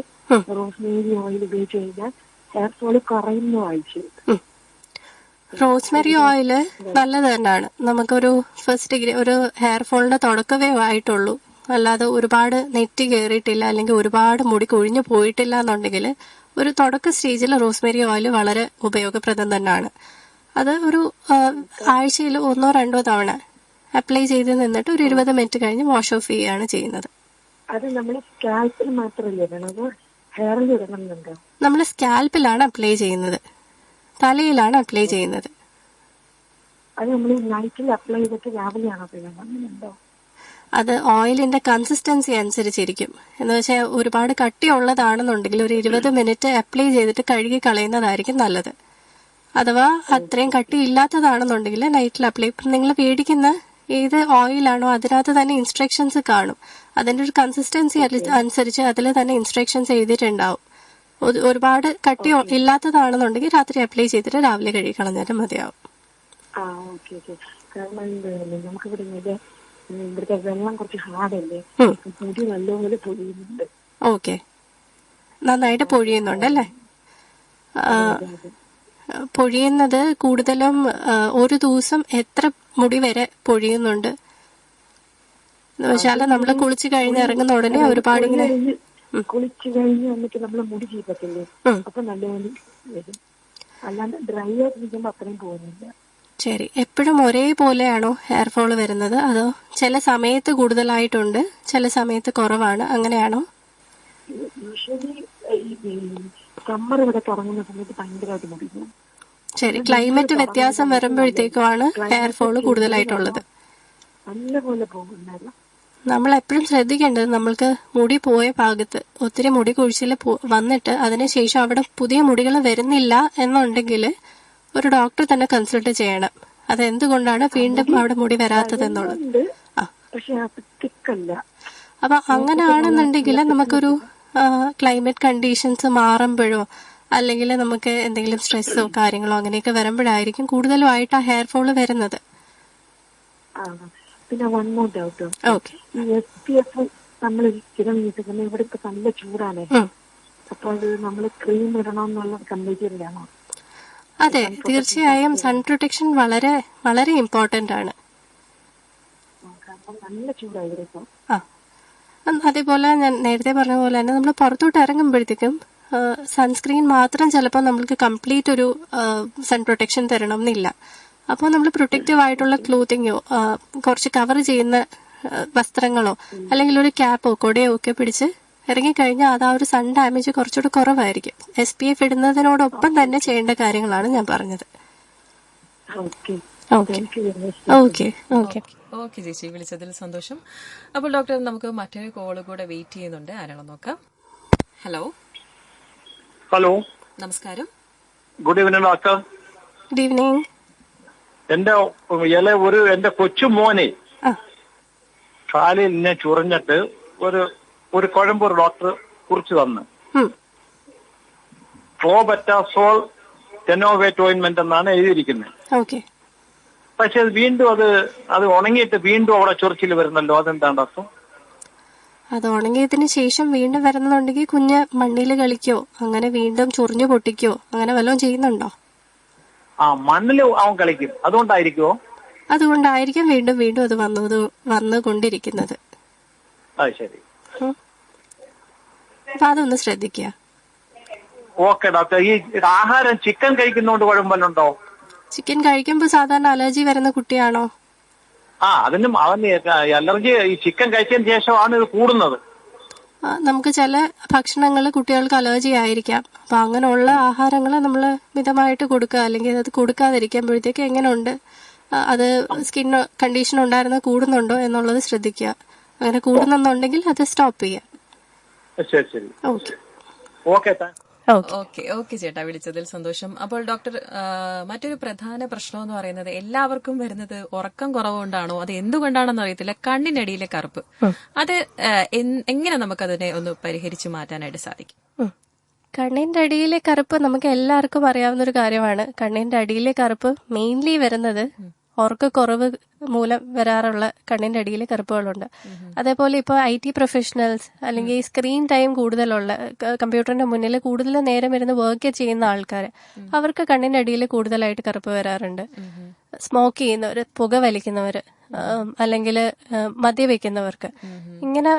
റോസ് മേരി ഓയിൽ ഉപയോഗിച്ച് കഴിഞ്ഞാൽ ഹെയർ ഫോൾ കുറയുന്നു വായിച്ചു. റോസ്മെറി ഓയില് നല്ലത് തന്നെയാണ്. നമുക്കൊരു ഫസ്റ്റ് ഡിഗ്രി ഒരു ഹെയർ ഫോളിന്റെ തുടക്കമേ ആയിട്ടുള്ളൂ, അല്ലാതെ ഒരുപാട് നെറ്റി കയറിയിട്ടില്ല അല്ലെങ്കിൽ ഒരുപാട് മുടി കൊഴിഞ്ഞു പോയിട്ടില്ല എന്നുണ്ടെങ്കിൽ ഒരു തുടക്ക സ്റ്റേജിൽ റോസ്മെറി ഓയിൽ വളരെ ഉപയോഗപ്രദം തന്നെയാണ്. അത് ഒരു ആഴ്ചയിൽ 1-2 തവണ അപ്ലൈ ചെയ്ത് നിന്നിട്ട് ഒരു 20 മിനിറ്റ് കഴിഞ്ഞ് വാഷ് ഓഫ് ചെയ്യുകയാണ് ചെയ്യുന്നത്. അത് നമ്മൾ സ്കാൽപ്പിൽ മാത്രമല്ലേ വേണം, ഹെയറിൽ ഇടണമെന്നുണ്ടോ? നമ്മൾ സ്കാൽപ്പിലാണ് അപ്ലൈ ചെയ്യുന്നത്, തലയിലാണ് അപ്ലൈ ചെയ്യുന്നത്. അത് നമ്മൾ നൈറ്റിൽ അപ്ലൈ ചെയ്തിട്ട് രാവിലെയാണോ ചെയ്യണം, അങ്ങനെയുണ്ടോ? അത് ഓയിലിന്റെ കൺസിസ്റ്റൻസി അനുസരിച്ചിരിക്കും. എന്ന് വെച്ചാൽ ഒരുപാട് കട്ടിയുള്ളതാണെന്നുണ്ടെങ്കിൽ ഒരു 20 മിനിറ്റ് അപ്ലൈ ചെയ്തിട്ട് കഴുകി കളയുന്നതായിരിക്കും നല്ലത്. അഥവാ അത്രയും കട്ടി ഇല്ലാത്തതാണെന്നുണ്ടെങ്കിൽ നൈറ്റിൽ അപ്ലൈ. ഇപ്പം നിങ്ങൾ മേടിക്കുന്ന ഏത് ഓയിലാണോ അതിനകത്ത് തന്നെ ഇൻസ്ട്രക്ഷൻസ് കാണും. അതിന്റെ ഒരു കൺസിസ്റ്റൻസി അനുസരിച്ച് അതിൽ തന്നെ ഇൻസ്ട്രക്ഷൻസ് എഴുതിയിട്ടുണ്ടാവും. ഒരുപാട് കട്ടി ഇല്ലാത്തതാണെന്നുണ്ടെങ്കിൽ രാത്രി അപ്ലൈ ചെയ്തിട്ട് രാവിലെ കഴുകി കളഞ്ഞാലും മതിയാവും. കാരണം നമുക്കിവിടെ ഇവിടുത്തെ വെള്ളം കുറച്ച് ഹാർഡല്ലേ, മുടി നല്ലപോലെ പൊഴിയുന്നുണ്ട്. ഓക്കെ, നന്നായിട്ട് പൊഴിയുന്നുണ്ടല്ലേ? പൊഴിയുന്നത് കൂടുതലും ഒരു ദിവസം എത്ര മുടി വരെ പൊഴിയുന്നുണ്ട് എന്ന് വെച്ചാൽ നമ്മൾ കുളിച്ച് കഴിഞ്ഞ് ഇറങ്ങുന്ന ഉടനെ ഒരുപാട് ഇങ്ങനെ കുളിച്ചു കഴിഞ്ഞ് വന്നിട്ട് നമ്മള് മുടി ചീപ്പത്തില്ലേ, അപ്പൊ നല്ലപോലെ വരും. അല്ലാണ്ട് ഡ്രൈ ആയിട്ട് നിൽക്കുമ്പോ അത്രയും പോകുന്നില്ല. ശരി, എപ്പോഴും ഒരേപോലെയാണോ ഹെയർ ഫോൾ വരുന്നത്, അതോ ചില സമയത്ത് കൂടുതലായിട്ടുണ്ട് ചില സമയത്ത് കുറവാണ്, അങ്ങനെയാണോ? യൂഷ്വലി സമ്മർ ഇവിടെ തുടങ്ങുന്ന സമയത്ത് ഭയങ്കരമായിട്ട് മുടിക്കും. ശരി, ക്ലൈമറ്റ് വ്യത്യാസം വരുമ്പോഴത്തേക്കുമാണ് ഹെയർ ഫോൾ കൂടുതലായിട്ടുള്ളത്. നല്ലപോലെ പോകുന്നുണ്ടായിരുന്നു. നമ്മൾ എപ്പോഴും ശ്രദ്ധിക്കേണ്ടത്, നമ്മൾക്ക് മുടി പോയ ഭാഗത്ത് ഒത്തിരി മുടി കൊഴിച്ചിൽ വന്നിട്ട് അതിനുശേഷം അവിടെ പുതിയ മുടികൾ വരുന്നില്ല എന്നുണ്ടെങ്കിൽ ഒരു ഡോക്ടറെ തന്നെ കൺസൾട്ട് ചെയ്യണം. അതെന്തുകൊണ്ടാണ് വീണ്ടും അവിടെ മുടി വരാത്തത് എന്നുള്ളത്. അപ്പൊ അങ്ങനെയാണെന്നുണ്ടെങ്കിൽ നമുക്കൊരു ക്ലൈമറ്റ് കണ്ടീഷൻസ് മാറുമ്പോഴോ അല്ലെങ്കിൽ നമുക്ക് എന്തെങ്കിലും സ്ട്രെസ്സോ കാര്യങ്ങളോ അങ്ങനെയൊക്കെ വരുമ്പോഴായിരിക്കും കൂടുതലുമായിട്ട് ആ ഹെയർ ഫോള് വരുന്നത്. പിന്നെ വൺ മോർ ഡൗട്ട്. ഓക്കെ, ഈ SPF നമ്മൾ സ്ഥിരം യൂസിക്കുന്ന ഇവിടെ ഇപ്പൊ നല്ല ചൂടാണ്, അപ്പൊ അത് നമ്മൾ ക്രീം ഇടണം എന്നുള്ള കമ്പൽസറിയാണോ? അതെ, തീർച്ചയായും സൺ പ്രൊട്ടക്ഷൻ വളരെ വളരെ ഇമ്പോർട്ടന്റ് ആണ്. കാരണം നല്ല ചൂടാണ് ഇവിടെ ഇപ്പൊ. അതേപോലെ ഞാൻ നേരത്തെ പറഞ്ഞ പോലെ തന്നെ നമ്മൾ പുറത്തോട്ട് ഇറങ്ങുമ്പോഴത്തേക്കും സൺസ്ക്രീൻ മാത്രം ചിലപ്പോൾ നമ്മൾക്ക് കംപ്ലീറ്റ് ഒരു സൺ പ്രൊട്ടക്ഷൻ തരണം എന്നില്ല. അപ്പോൾ നമ്മൾ പ്രൊട്ടക്റ്റീവ് ആയിട്ടുള്ള ക്ലോത്തിങ്ങോ കുറച്ച് കവർ ചെയ്യുന്ന വസ്ത്രങ്ങളോ അല്ലെങ്കിൽ ഒരു ക്യാപ്പോ കൊടയോ ഒക്കെ പിടിച്ച് ഇറങ്ങിക്കഴിഞ്ഞാൽ അത് ആ ഒരു സൺ ഡാമേജ് കുറച്ചുകൂടെ കുറവായിരിക്കും. SPF ഇടുന്നതിനോടൊപ്പം തന്നെ ചെയ്യേണ്ട കാര്യങ്ങളാണ് ഞാൻ പറഞ്ഞത്. ഓക്കെ ചേച്ചി, വിളിച്ചതിൽ സന്തോഷം. അപ്പോൾ ഡോക്ടർ, നമുക്ക് മറ്റൊരു കോള് കൂടെ വെയിറ്റ് ചെയ്യുന്നുണ്ട്. ആരാണെന്ന് നോക്കാം. ഹലോ. ഹലോ, നമസ്കാരം. Good evening doctor. Good evening. എന്റെ കൊച്ചു മോനെ കാലിൽ ഇന്നെ ചുറിഞ്ഞിട്ട് ഒരു കുഴമ്പൂർ ഡോക്ടർ കുറിച്ച് തന്നു. പ്രോബെറ്റാസോൾ ടെനോവേറ്റ് ഓയിൻമെന്റ് എന്നാണ് എഴുതിയിരിക്കുന്നത്. പക്ഷെ അത് വീണ്ടും അത് ഉണങ്ങിയിട്ട് വീണ്ടും അവിടെ ചൊറിച്ചിൽ വരുന്നല്ലോ, അതെന്താണ് ഡോക്ടർ? അത് ഉണങ്ങിയതിന് ശേഷം വീണ്ടും വരുന്നുണ്ടെങ്കിൽ കുഞ്ഞ് മണ്ണിൽ കളിക്കോ അങ്ങനെ വീണ്ടും ചൊറിഞ്ഞു പൊട്ടിക്കോ അങ്ങനെ വല്ലതും ചെയ്യുന്നുണ്ടോ? മണ്ണില് അവൻ കളിക്കും, അതുകൊണ്ടായിരിക്കുമോ? അതുകൊണ്ടായിരിക്കും വീണ്ടും വീണ്ടും അത് വന്നുകൊണ്ടിരിക്കുന്നത്. ശരി, അപ്പൊ അതൊന്ന് ശ്രദ്ധിക്കുക. Okay doctor. ഈ ആഹാരം ചിക്കൻ കഴിക്കുന്നോണ്ട് കുഴപ്പമുണ്ടോ? ചിക്കൻ കഴിക്കുമ്പോൾ സാധാരണ അലർജി വരുന്ന കുട്ടിയാണോ? അതിനും അവന് അലർജി ഈ ചിക്കൻ കഴിച്ചതിന് ശേഷമാണ് ഇത് കൂടുന്നത്. നമുക്ക് ചില ഭക്ഷണങ്ങൾ കുട്ടികൾക്ക് അലർജി ആയിരിക്കാം. അപ്പൊ അങ്ങനെയുള്ള ആഹാരങ്ങൾ നമ്മൾ മിതമായിട്ട് കൊടുക്കുക, അല്ലെങ്കിൽ അത് കൊടുക്കാതിരിക്കുമ്പോഴത്തേക്ക് എങ്ങനെയുണ്ട്, അത് സ്കിൻ കണ്ടീഷൻ ഉണ്ടായിരുന്ന കൂടുന്നുണ്ടോ എന്നുള്ളത് ശ്രദ്ധിക്കുക. അങ്ങനെ കൂടുന്നുണ്ടെങ്കിൽ അത് സ്റ്റോപ്പ് ചെയ്യാം. ശരി ശരി, ഓക്കെ. ഓക്കെ ചേട്ടാ, വിളിച്ചതിൽ സന്തോഷം. അപ്പോൾ ഡോക്ടർ, മറ്റൊരു പ്രധാന പ്രശ്നം എന്ന് പറയുന്നത് എല്ലാവർക്കും വരുന്നത് ഉറക്കം കുറവുകൊണ്ടാണോ അത് എന്തുകൊണ്ടാണെന്ന് അറിയത്തില്ല, കണ്ണിനടിയിലെ കറുപ്പ്. അത് എങ്ങനെ നമുക്കതിനെ ഒന്ന് പരിഹരിച്ചു മാറ്റാനായിട്ട് സാധിക്കും? കണ്ണിന്റെ അടിയിലെ കറുപ്പ് നമുക്ക് എല്ലാവർക്കും അറിയാവുന്ന ഒരു കാര്യമാണ്. കണ്ണിന്റെ അടിയിലെ കറുപ്പ് മെയിൻലി വരുന്നത് ഉറക്കക്കുറവ് മൂലം വരാറുള്ള കണ്ണിന്റെ അടിയിലെ കറുപ്പുകളുണ്ട്. അതേപോലെ ഇപ്പോൾ IT പ്രൊഫഷണൽസ് അല്ലെങ്കിൽ സ്ക്രീൻ ടൈം കൂടുതലുള്ള, കമ്പ്യൂട്ടറിന്റെ മുന്നിൽ കൂടുതൽ നേരം ഇരുന്ന് വർക്ക് ചെയ്യുന്ന ആൾക്കാർ, അവർക്ക് കണ്ണിന്റെ അടിയിൽ കൂടുതലായിട്ട് കറുപ്പ് വരാറുണ്ട്. സ്മോക്ക് ചെയ്യുന്നവർ, പുക വലിക്കുന്നവർ, അല്ലെങ്കിൽ മദ്യപിക്കുന്നവർക്ക്, ഇങ്ങനെ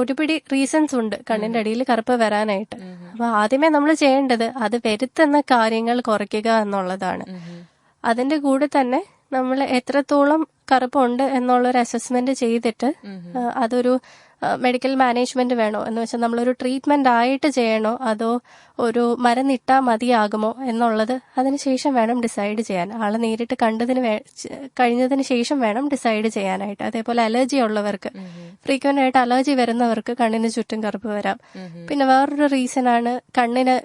ഒരുപിടി റീസൺസ് ഉണ്ട് കണ്ണിന്റെ അടിയിൽ കറുപ്പ് വരാനായിട്ട്. അപ്പൊ ആദ്യമേ നമ്മൾ ചെയ്യേണ്ടത് അത് വരുത്തുന്ന കാര്യങ്ങൾ കുറയ്ക്കുക എന്നുള്ളതാണ്. അതിന്റെ കൂടെ തന്നെ നമ്മൾ എത്രത്തോളം കറുപ്പുണ്ട് എന്നുള്ളൊരു അസസ്മെന്റ് ചെയ്തിട്ട് അതൊരു മെഡിക്കൽ മാനേജ്മെന്റ് വേണോ എന്ന് വെച്ചാൽ നമ്മളൊരു ട്രീറ്റ്മെന്റ് ആയിട്ട് ചെയ്യണോ അതോ ഒരു മരുന്നിട്ടാൽ മതിയാകുമോ എന്നുള്ളത് അതിനുശേഷം വേണം ഡിസൈഡ് ചെയ്യാൻ. ആളെ നേരിട്ട് കഴിഞ്ഞതിന് ശേഷം വേണം ഡിസൈഡ് ചെയ്യാനായിട്ട്. അതേപോലെ അലർജി ഉള്ളവർക്ക്, ഫ്രീക്വന്റ് ആയിട്ട് അലർജി വരുന്നവർക്ക് കണ്ണിന് ചുറ്റും കറുപ്പ് വരാം. പിന്നെ വേറൊരു റീസൺ ആണ്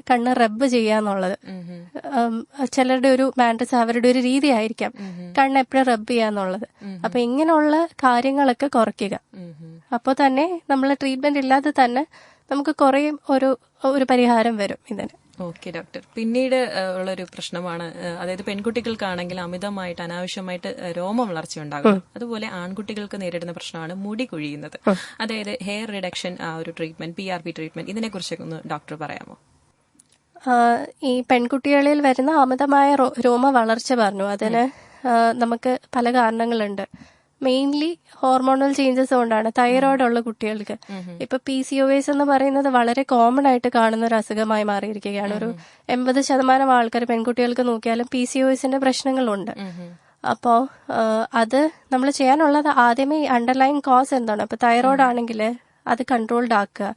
കണ്ണ് റബ്ബ് ചെയ്യാന്നുള്ളത്. ചിലരുടെ ഒരു മാൻഡ്രസ്, അവരുടെ ഒരു രീതി ആയിരിക്കാം കണ്ണ് എപ്പോഴും റബ്ബ് ചെയ്യാന്നുള്ളത്. അപ്പൊ ഇങ്ങനെയുള്ള കാര്യങ്ങളൊക്കെ കുറയ്ക്കുക. അപ്പോൾ തന്നെ നമ്മൾ ട്രീറ്റ്മെന്റ് ഇല്ലാതെ തന്നെ നമുക്ക് കുറേ ഒരു പരിഹാരം വരും ഇതിന്. ഓക്കെ ഡോക്ടർ, പിന്നീട് ഉള്ളൊരു പ്രശ്നമാണ്, അതായത് പെൺകുട്ടികൾക്കാണെങ്കിൽ അമിതമായിട്ട് അനാവശ്യമായിട്ട് രോമ വളർച്ച ഉണ്ടാകും. അതുപോലെ ആൺകുട്ടികൾക്ക് നേരിടുന്ന പ്രശ്നമാണ് മുടി കൊഴിയുന്നത്. അതായത് ഹെയർ റിഡക്ഷൻ, ആ ഒരു ട്രീറ്റ്മെന്റ്, PRP ട്രീറ്റ്മെന്റ്, ഇതിനെ കുറിച്ചൊക്കെ ഒന്ന് ഡോക്ടർ പറയാമോ? ഈ പെൺകുട്ടികളിൽ വരുന്ന അമിതമായ രോമ വളർച്ച പറഞ്ഞു, അതിന് നമുക്ക് പല കാരണങ്ങളുണ്ട്. മെയിൻലി ഹോർമോണൽ ചേഞ്ചസ് കൊണ്ടാണ്. തൈറോയ്ഡ് ഉള്ള കുട്ടികൾക്ക് ഇപ്പൊ PCOS എന്ന് പറയുന്നത് വളരെ കോമൺ ആയിട്ട് കാണുന്ന ഒരു അസുഖമായി മാറിയിരിക്കുകയാണ്. ഒരു 80% ആൾക്കാർ പെൺകുട്ടികൾക്ക് നോക്കിയാലും PCOSന്റെ പ്രശ്നങ്ങളുണ്ട്. അപ്പോൾ അത് നമ്മൾ ചെയ്യാനുള്ളത് ആദ്യമേ അണ്ടർലൈൻ കോസ് എന്താണ്. ഇപ്പൊ തൈറോയ്ഡ് ആണെങ്കിൽ അത് കൺട്രോൾഡ് ആക്കുക,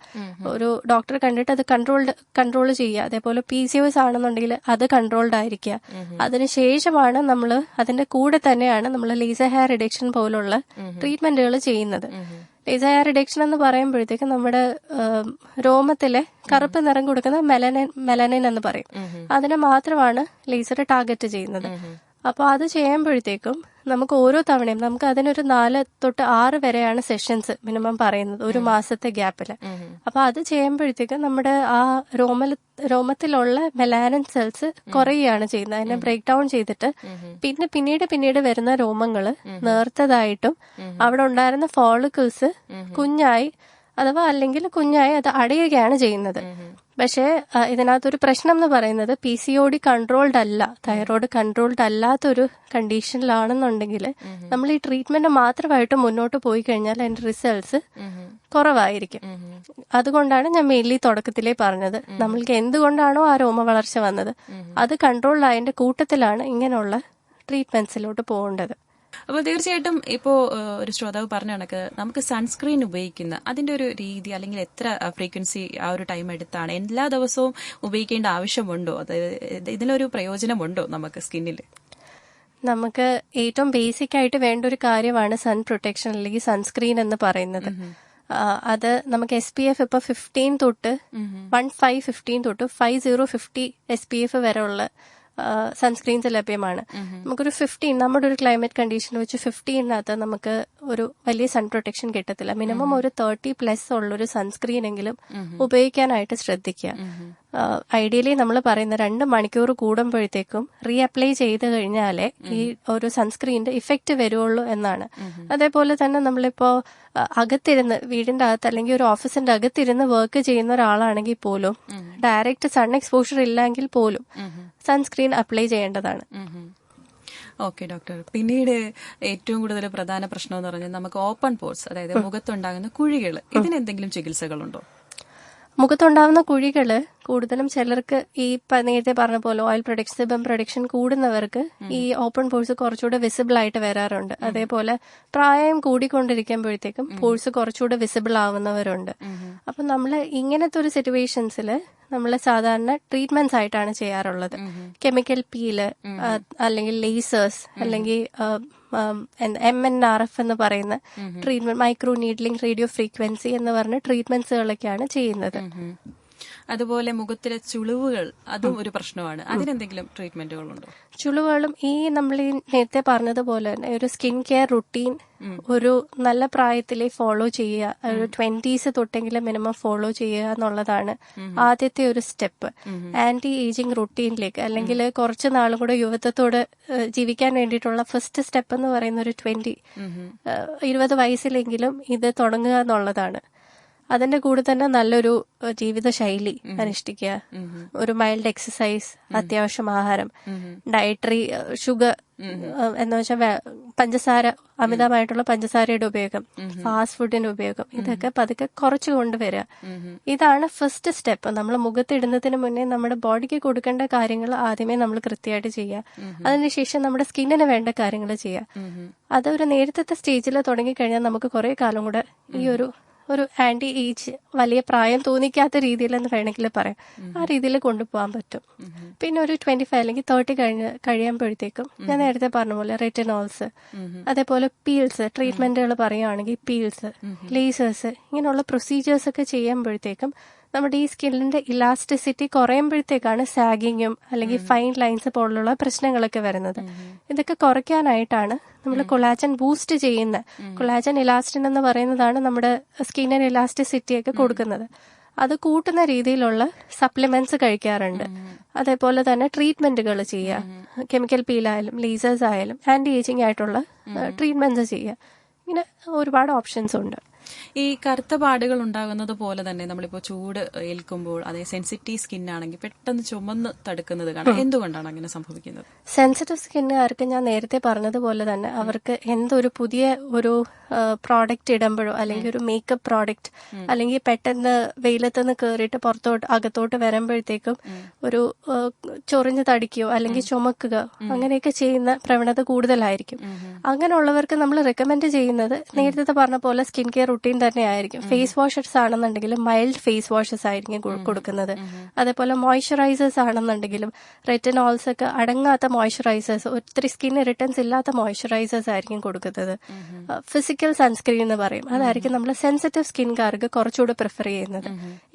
ഒരു ഡോക്ടറെ കണ്ടിട്ട് അത് കൺട്രോൾ ചെയ്യുക. അതേപോലെ PCOS ആണെന്നുണ്ടെങ്കിൽ അത് കൺട്രോൾഡ് ആയിരിക്കുക. അതിനുശേഷമാണ് നമ്മൾ അതിന്റെ കൂടെ തന്നെയാണ് നമ്മൾ ലേസർ ഹെയർ റിഡക്ഷൻ പോലുള്ള ട്രീറ്റ്മെന്റുകൾ ചെയ്യുന്നത്. ലേസർ ഹെയർ റിഡക്ഷൻ എന്ന് പറയുമ്പോഴത്തേക്ക് നമ്മുടെ രോമത്തിലെ കറുപ്പ് നിറം കൊടുക്കുന്ന മെലനിൻ എന്ന് പറയും. അതിനെ മാത്രമാണ് ലേസർ ടാർഗറ്റ് ചെയ്യുന്നത്. അപ്പോൾ അത് ചെയ്യുമ്പോഴത്തേക്കും നമുക്ക് ഓരോ തവണയും നമുക്ക് അതിനൊരു 4 തൊട്ട് 6 വരെയാണ് സെഷൻസ് മിനിമം പറയുന്നത്, ഒരു മാസത്തെ ഗ്യാപ്പിൽ. അപ്പൊ അത് ചെയ്യുമ്പോഴത്തേക്കും നമ്മുടെ ആ രോമത്തിലുള്ള മെലാനിൻ സെൽസ് കുറയുകയാണ് ചെയ്യുന്നത്. അതിനെ ബ്രേക്ക് ഡൗൺ ചെയ്തിട്ട് പിന്നീട് വരുന്ന രോമങ്ങൾ നേർത്തതായിട്ടും അവിടെ ഉണ്ടായിരുന്ന ഫോളിക്കിൾസ് കുഞ്ഞായി അല്ലെങ്കിൽ അത് അടയുകയാണ് ചെയ്യുന്നത്. പക്ഷേ ഇതിനകത്തൊരു പ്രശ്നം എന്ന് പറയുന്നത് PCOD കൺട്രോൾഡ് അല്ല, തൈറോയ്ഡ് കൺട്രോൾഡ് അല്ലാത്തൊരു കണ്ടീഷനിലാണെന്നുണ്ടെങ്കിൽ നമ്മൾ ഈ ട്രീറ്റ്മെന്റ് മാത്രമായിട്ട് മുന്നോട്ട് പോയി കഴിഞ്ഞാൽ അതിന്റെ റിസൾട്ട്സ് കുറവായിരിക്കും. അതുകൊണ്ടാണ് ഞാൻ മെയിൻലി തുടക്കത്തിലേ പറഞ്ഞത്, നമ്മൾക്ക് എന്തുകൊണ്ടാണോ ആ രോമ വളർച്ച വന്നത് അത് കൺട്രോൾഡ് ആയതിന്റെ കൂട്ടത്തിലാണ് ഇങ്ങനെയുള്ള ട്രീറ്റ്മെന്റ്സിലോട്ട് പോകേണ്ടത്. അപ്പോൾ തീർച്ചയായിട്ടും ഇപ്പോ ഒരു ശ്രോതാവ് പറഞ്ഞ കണക്ക് നമുക്ക് സൺസ്ക്രീൻ ഉപയോഗിക്കുന്ന അതിന്റെ ഒരു രീതി, അല്ലെങ്കിൽ എത്ര ഫ്രീക്വൻസി, ആ ഒരു ടൈം എടുത്താണ്, എല്ലാ ദിവസവും ഉപയോഗിക്കേണ്ട ആവശ്യമുണ്ടോ, അതായത് ഇതിനൊരു പ്രയോജനമുണ്ടോ നമുക്ക് സ്കിന്നിൽ? നമുക്ക് ഏറ്റവും ബേസിക് ആയിട്ട് വേണ്ട ഒരു കാര്യമാണ് സൺ പ്രൊട്ടക്ഷൻ അല്ലെങ്കിൽ സൺസ്ക്രീൻ എന്ന് പറയുന്നത്. അത് നമുക്ക് SPF ഇപ്പൊ 15 തൊട്ട് 15 തൊട്ട് 50 SPF വരെ ഉള്ള സൺസ്ക്രീൻസ് ലഭ്യമാണ്. നമുക്കൊരു 15, നമ്മുടെ ഒരു ക്ലൈമറ്റ് കണ്ടീഷൻ വെച്ച് 15-നകത്ത് നമുക്ക് ഒരു വലിയ സൺ പ്രൊട്ടക്ഷൻ കിട്ടത്തില്ല. മിനിമം ഒരു 30+ ഉള്ളൊരു സൺസ്ക്രീൻ എങ്കിലും ഉപയോഗിക്കാനായിട്ട് ശ്രദ്ധിക്കുക. ഐഡിയലി നമ്മൾ പറയുന്ന 2 മണിക്കൂർ കൂടുമ്പോഴത്തേക്കും റീഅപ്ലൈ ചെയ്ത് കഴിഞ്ഞാലേ ഈ ഒരു സൺസ്ക്രീനിന്റെ ഇഫക്റ്റ് വരുള്ളൂ എന്നാണ്. അതേപോലെ തന്നെ നമ്മളിപ്പോ അകത്തിരുന്ന്, വീടിന്റെ അകത്ത് അല്ലെങ്കിൽ ഒരു ഓഫീസിന്റെ അകത്തിരുന്ന് വർക്ക് ചെയ്യുന്ന ഒരാളാണെങ്കിൽ പോലും ഡയറക്റ്റ് സൺ എക്സ്പോഷർ ഇല്ലെങ്കിൽ പോലും സൺസ്ക്രീൻ അപ്ലൈ ചെയ്യേണ്ടതാണ്. ഓക്കെ ഡോക്ടർ, പിന്നീട് ഏറ്റവും കൂടുതൽ പ്രധാന പ്രശ്നം എന്ന് പറഞ്ഞാൽ നമുക്ക് ഓപ്പൺ പോർസ്, അതായത് മുഖത്തുണ്ടാകുന്ന കുഴികൾ, ഇതിനെന്തെങ്കിലും ചികിത്സകളുണ്ടോ? മുഖത്തുണ്ടാവുന്ന കുഴികള് കൂടുതലും ചിലർക്ക് ഈ നേരത്തെ പറഞ്ഞ പോലെ ഓയിൽ പ്രൊഡക്ഷൻ, സിബം പ്രൊഡക്ഷൻ കൂടുന്നവർക്ക് ഈ ഓപ്പൺ പോഴ്സ് കുറച്ചുകൂടെ വിസിബിൾ ആയിട്ട് വരാറുണ്ട്. അതേപോലെ പ്രായം കൂടിക്കൊണ്ടിരിക്കുമ്പോഴത്തേക്കും പോഴ്സ് കുറച്ചുകൂടെ വിസിബിൾ ആവുന്നവരുണ്ട്. അപ്പൊ നമ്മൾ ഇങ്ങനത്തെ ഒരു സിറ്റുവേഷൻസിൽ നമ്മൾ സാധാരണ ട്രീറ്റ്മെന്റ്സ് ആയിട്ടാണ് ചെയ്യാറുള്ളത്. കെമിക്കൽ പീല്, അല്ലെങ്കിൽ ലേസേഴ്സ്, അല്ലെങ്കിൽ MNRF എന്ന് പറയുന്ന treatment, micro needling radio frequency എന്ന് പറഞ്ഞ ട്രീറ്റ്മെന്റ്സുകളൊക്കെയാണ് ചെയ്യുന്നത്. അതുപോലെ മുഖത്തിലെ ചുളിവുകൾ അതും ഒരു പ്രശ്നമാണ്. അതിനെന്തെങ്കിലും ട്രീറ്റ്മെന്റുകളുണ്ടോ? ചുളിവുകളും നമ്മൾ ഈ നേരത്തെ പറഞ്ഞതുപോലെ തന്നെ ഒരു സ്കിൻ കെയർ റുട്ടീൻ ഒരു നല്ല പ്രായത്തിലെ ഫോളോ ചെയ്യുക, ഒരു 20s തൊട്ടെങ്കിലും മിനിമം ഫോളോ ചെയ്യുക എന്നുള്ളതാണ് ആദ്യത്തെ ഒരു സ്റ്റെപ്പ്. ആന്റി ഏജിങ് റുട്ടീനിലേക്ക് അല്ലെങ്കിൽ കുറച്ച് നാളും കൂടെ യുവത്വത്തോട് ജീവിക്കാൻ വേണ്ടിയിട്ടുള്ള ഫസ്റ്റ് സ്റ്റെപ്പ് എന്ന് പറയുന്ന ഒരു 20 വയസ്സിലെങ്കിലും ഇത് തുടങ്ങുക എന്നുള്ളതാണ്. അതിന്റെ കൂടെ തന്നെ നല്ലൊരു ജീവിതശൈലി അനുഷ്ഠിക്കുക, ഒരു മൈൽഡ് എക്സസൈസ്, അത്യാവശ്യം ആഹാരം, ഡയറ്ററി ഷുഗർ എന്ന് വെച്ചാൽ പഞ്ചസാര, അമിതമായിട്ടുള്ള പഞ്ചസാരയുടെ ഉപയോഗം, ഫാസ്റ്റ് ഫുഡിന്റെ ഉപയോഗം, ഇതൊക്കെ പതുക്കെ കുറച്ച് കൊണ്ടുവരിക. ഇതാണ് ഫസ്റ്റ് സ്റ്റെപ്പ്. നമ്മൾ മുഖത്തിടുന്നതിന് മുന്നേ നമ്മുടെ ബോഡിക്ക് കൊടുക്കേണ്ട കാര്യങ്ങൾ ആദ്യമേ നമ്മൾ കൃത്യമായിട്ട് ചെയ്യുക. അതിനുശേഷം നമ്മുടെ സ്കിന്നിന് വേണ്ട കാര്യങ്ങൾ ചെയ്യുക. അതൊരു നേരത്തെ സ്റ്റേജിൽ തുടങ്ങിക്കഴിഞ്ഞാൽ നമുക്ക് കുറെ കാലം കൂടെ ഈ ഒരു ആന്റി ഏജ്, വലിയ പ്രായം തോന്നിക്കാത്ത രീതിയിലെന്ന് വേണമെങ്കിൽ പറയാം, ആ രീതിയിൽ കൊണ്ടുപോകാൻ പറ്റും. പിന്നെ ഒരു 25 അല്ലെങ്കിൽ 30 കഴിയുമ്പോഴത്തേക്കും ഞാൻ നേരത്തെ പറഞ്ഞ പോലെ റെറ്റിനോൾസ്, അതേപോലെ പീൽസ് ട്രീറ്റ്മെന്റുകൾ പറയുകയാണെങ്കിൽ പീൽസ്, ലേസേഴ്സ്, ഇങ്ങനെയുള്ള പ്രൊസീജിയേഴ്സ് ഒക്കെ ചെയ്യുമ്പോഴത്തേക്കും നമ്മുടെ ഈ സ്കിന്നിന്റെ ഇലാസ്റ്റിസിറ്റി കുറയുമ്പോഴത്തേക്കാണ് സാഗിങ്ങും അല്ലെങ്കിൽ ഫൈൻ ലൈൻസ് പോലുള്ള പ്രശ്നങ്ങളൊക്കെ വരുന്നത്. ഇതൊക്കെ കുറയ്ക്കാനായിട്ടാണ് നമ്മൾ കൊളാജൻ ബൂസ്റ്റ് ചെയ്യുന്ന, കൊളാജൻ ഇലാസ്റ്റിൻ എന്ന് പറയുന്നതാണ് നമ്മുടെ സ്കിന്നിന് ഇലാസ്റ്റിസിറ്റി ഒക്കെ കൊടുക്കുന്നത്. അത് കൂട്ടുന്ന രീതിയിലുള്ള സപ്ലിമെന്റ്സ് കഴിക്കാറുണ്ട്. അതേപോലെ തന്നെ ട്രീറ്റ്മെന്റുകൾ ചെയ്യുക, കെമിക്കൽ പീലായാലും ലേസേഴ്സ് ആയാലും ആന്റി ഏജിങ് ആയിട്ടുള്ള ട്രീറ്റ്മെന്റ്സ് ചെയ്യുക. ഇങ്ങനെ ഒരുപാട് ഓപ്ഷൻസ് ഉണ്ട്. ഈ കറുത്ത പാടുകൾ ഉണ്ടാകുന്നത് പോലെ തന്നെ നമ്മളിപ്പോൾ ചൂട് ഏൽക്കുമ്പോൾ, അതേ സെൻസിറ്റീവ് സ്കിൻ ആണെങ്കിൽ പെട്ടെന്ന് ചുമന്ന് തടുക്കുന്നത് കാണാം. എന്തുകൊണ്ടാണ് അങ്ങനെ സംഭവിക്കുന്നത്? സെൻസിറ്റീവ് സ്കിന്നുകാർക്ക് ഞാൻ നേരത്തെ പറഞ്ഞതുപോലെ തന്നെ അവർക്ക് എന്തൊരു പുതിയ ഒരു പ്രോഡക്റ്റ് ഇടുമ്പോഴോ അല്ലെങ്കിൽ ഒരു മേക്കപ്പ് പ്രോഡക്റ്റ് അല്ലെങ്കിൽ പെട്ടെന്ന് വെയിലത്തുനിന്ന് കയറിയിട്ട് അകത്തോട്ട് വരുമ്പോഴത്തേക്കും ഒരു ചൊറിഞ്ഞ് തടിക്കുകയോ അല്ലെങ്കിൽ ചുമക്കുക അങ്ങനെയൊക്കെ ചെയ്യുന്ന പ്രവണത കൂടുതലായിരിക്കും. അങ്ങനെയുള്ളവർക്ക് നമ്മൾ റെക്കമെൻഡ് ചെയ്യുന്നത് നേരത്തെ പറഞ്ഞ പോലെ സ്കിൻ കെയർ റുട്ടീൻ തന്നെ ആയിരിക്കും. ഫേസ് വാഷസ് ആണെന്നുണ്ടെങ്കിലും മൈൽഡ് ഫേസ് വാഷസ് ആയിരിക്കും കൊടുക്കുന്നത്. അതേപോലെ മോയ്സ്ചറൈസേഴ്സ് ആണെന്നുണ്ടെങ്കിലും റെറ്റിനോൾസ് ഒക്കെ അടങ്ങാത്ത മോയ്സ്ചറൈസേഴ്സ്, ഒത്തിരി സ്കിൻ ഇറിറ്റൻസ് ഇല്ലാത്ത മോയ്സ്ചറൈസേഴ്സ് ആയിരിക്കും കൊടുക്കുന്നത്. ഫിസിക്കൽ സൺസ്ക്രീൻ എന്ന് പറയും, അതായിരിക്കും നമ്മൾ സെൻസിറ്റീവ് സ്കിൻകാർക്ക് കുറച്ചുകൂടി പ്രിഫർ ചെയ്യുന്നത്.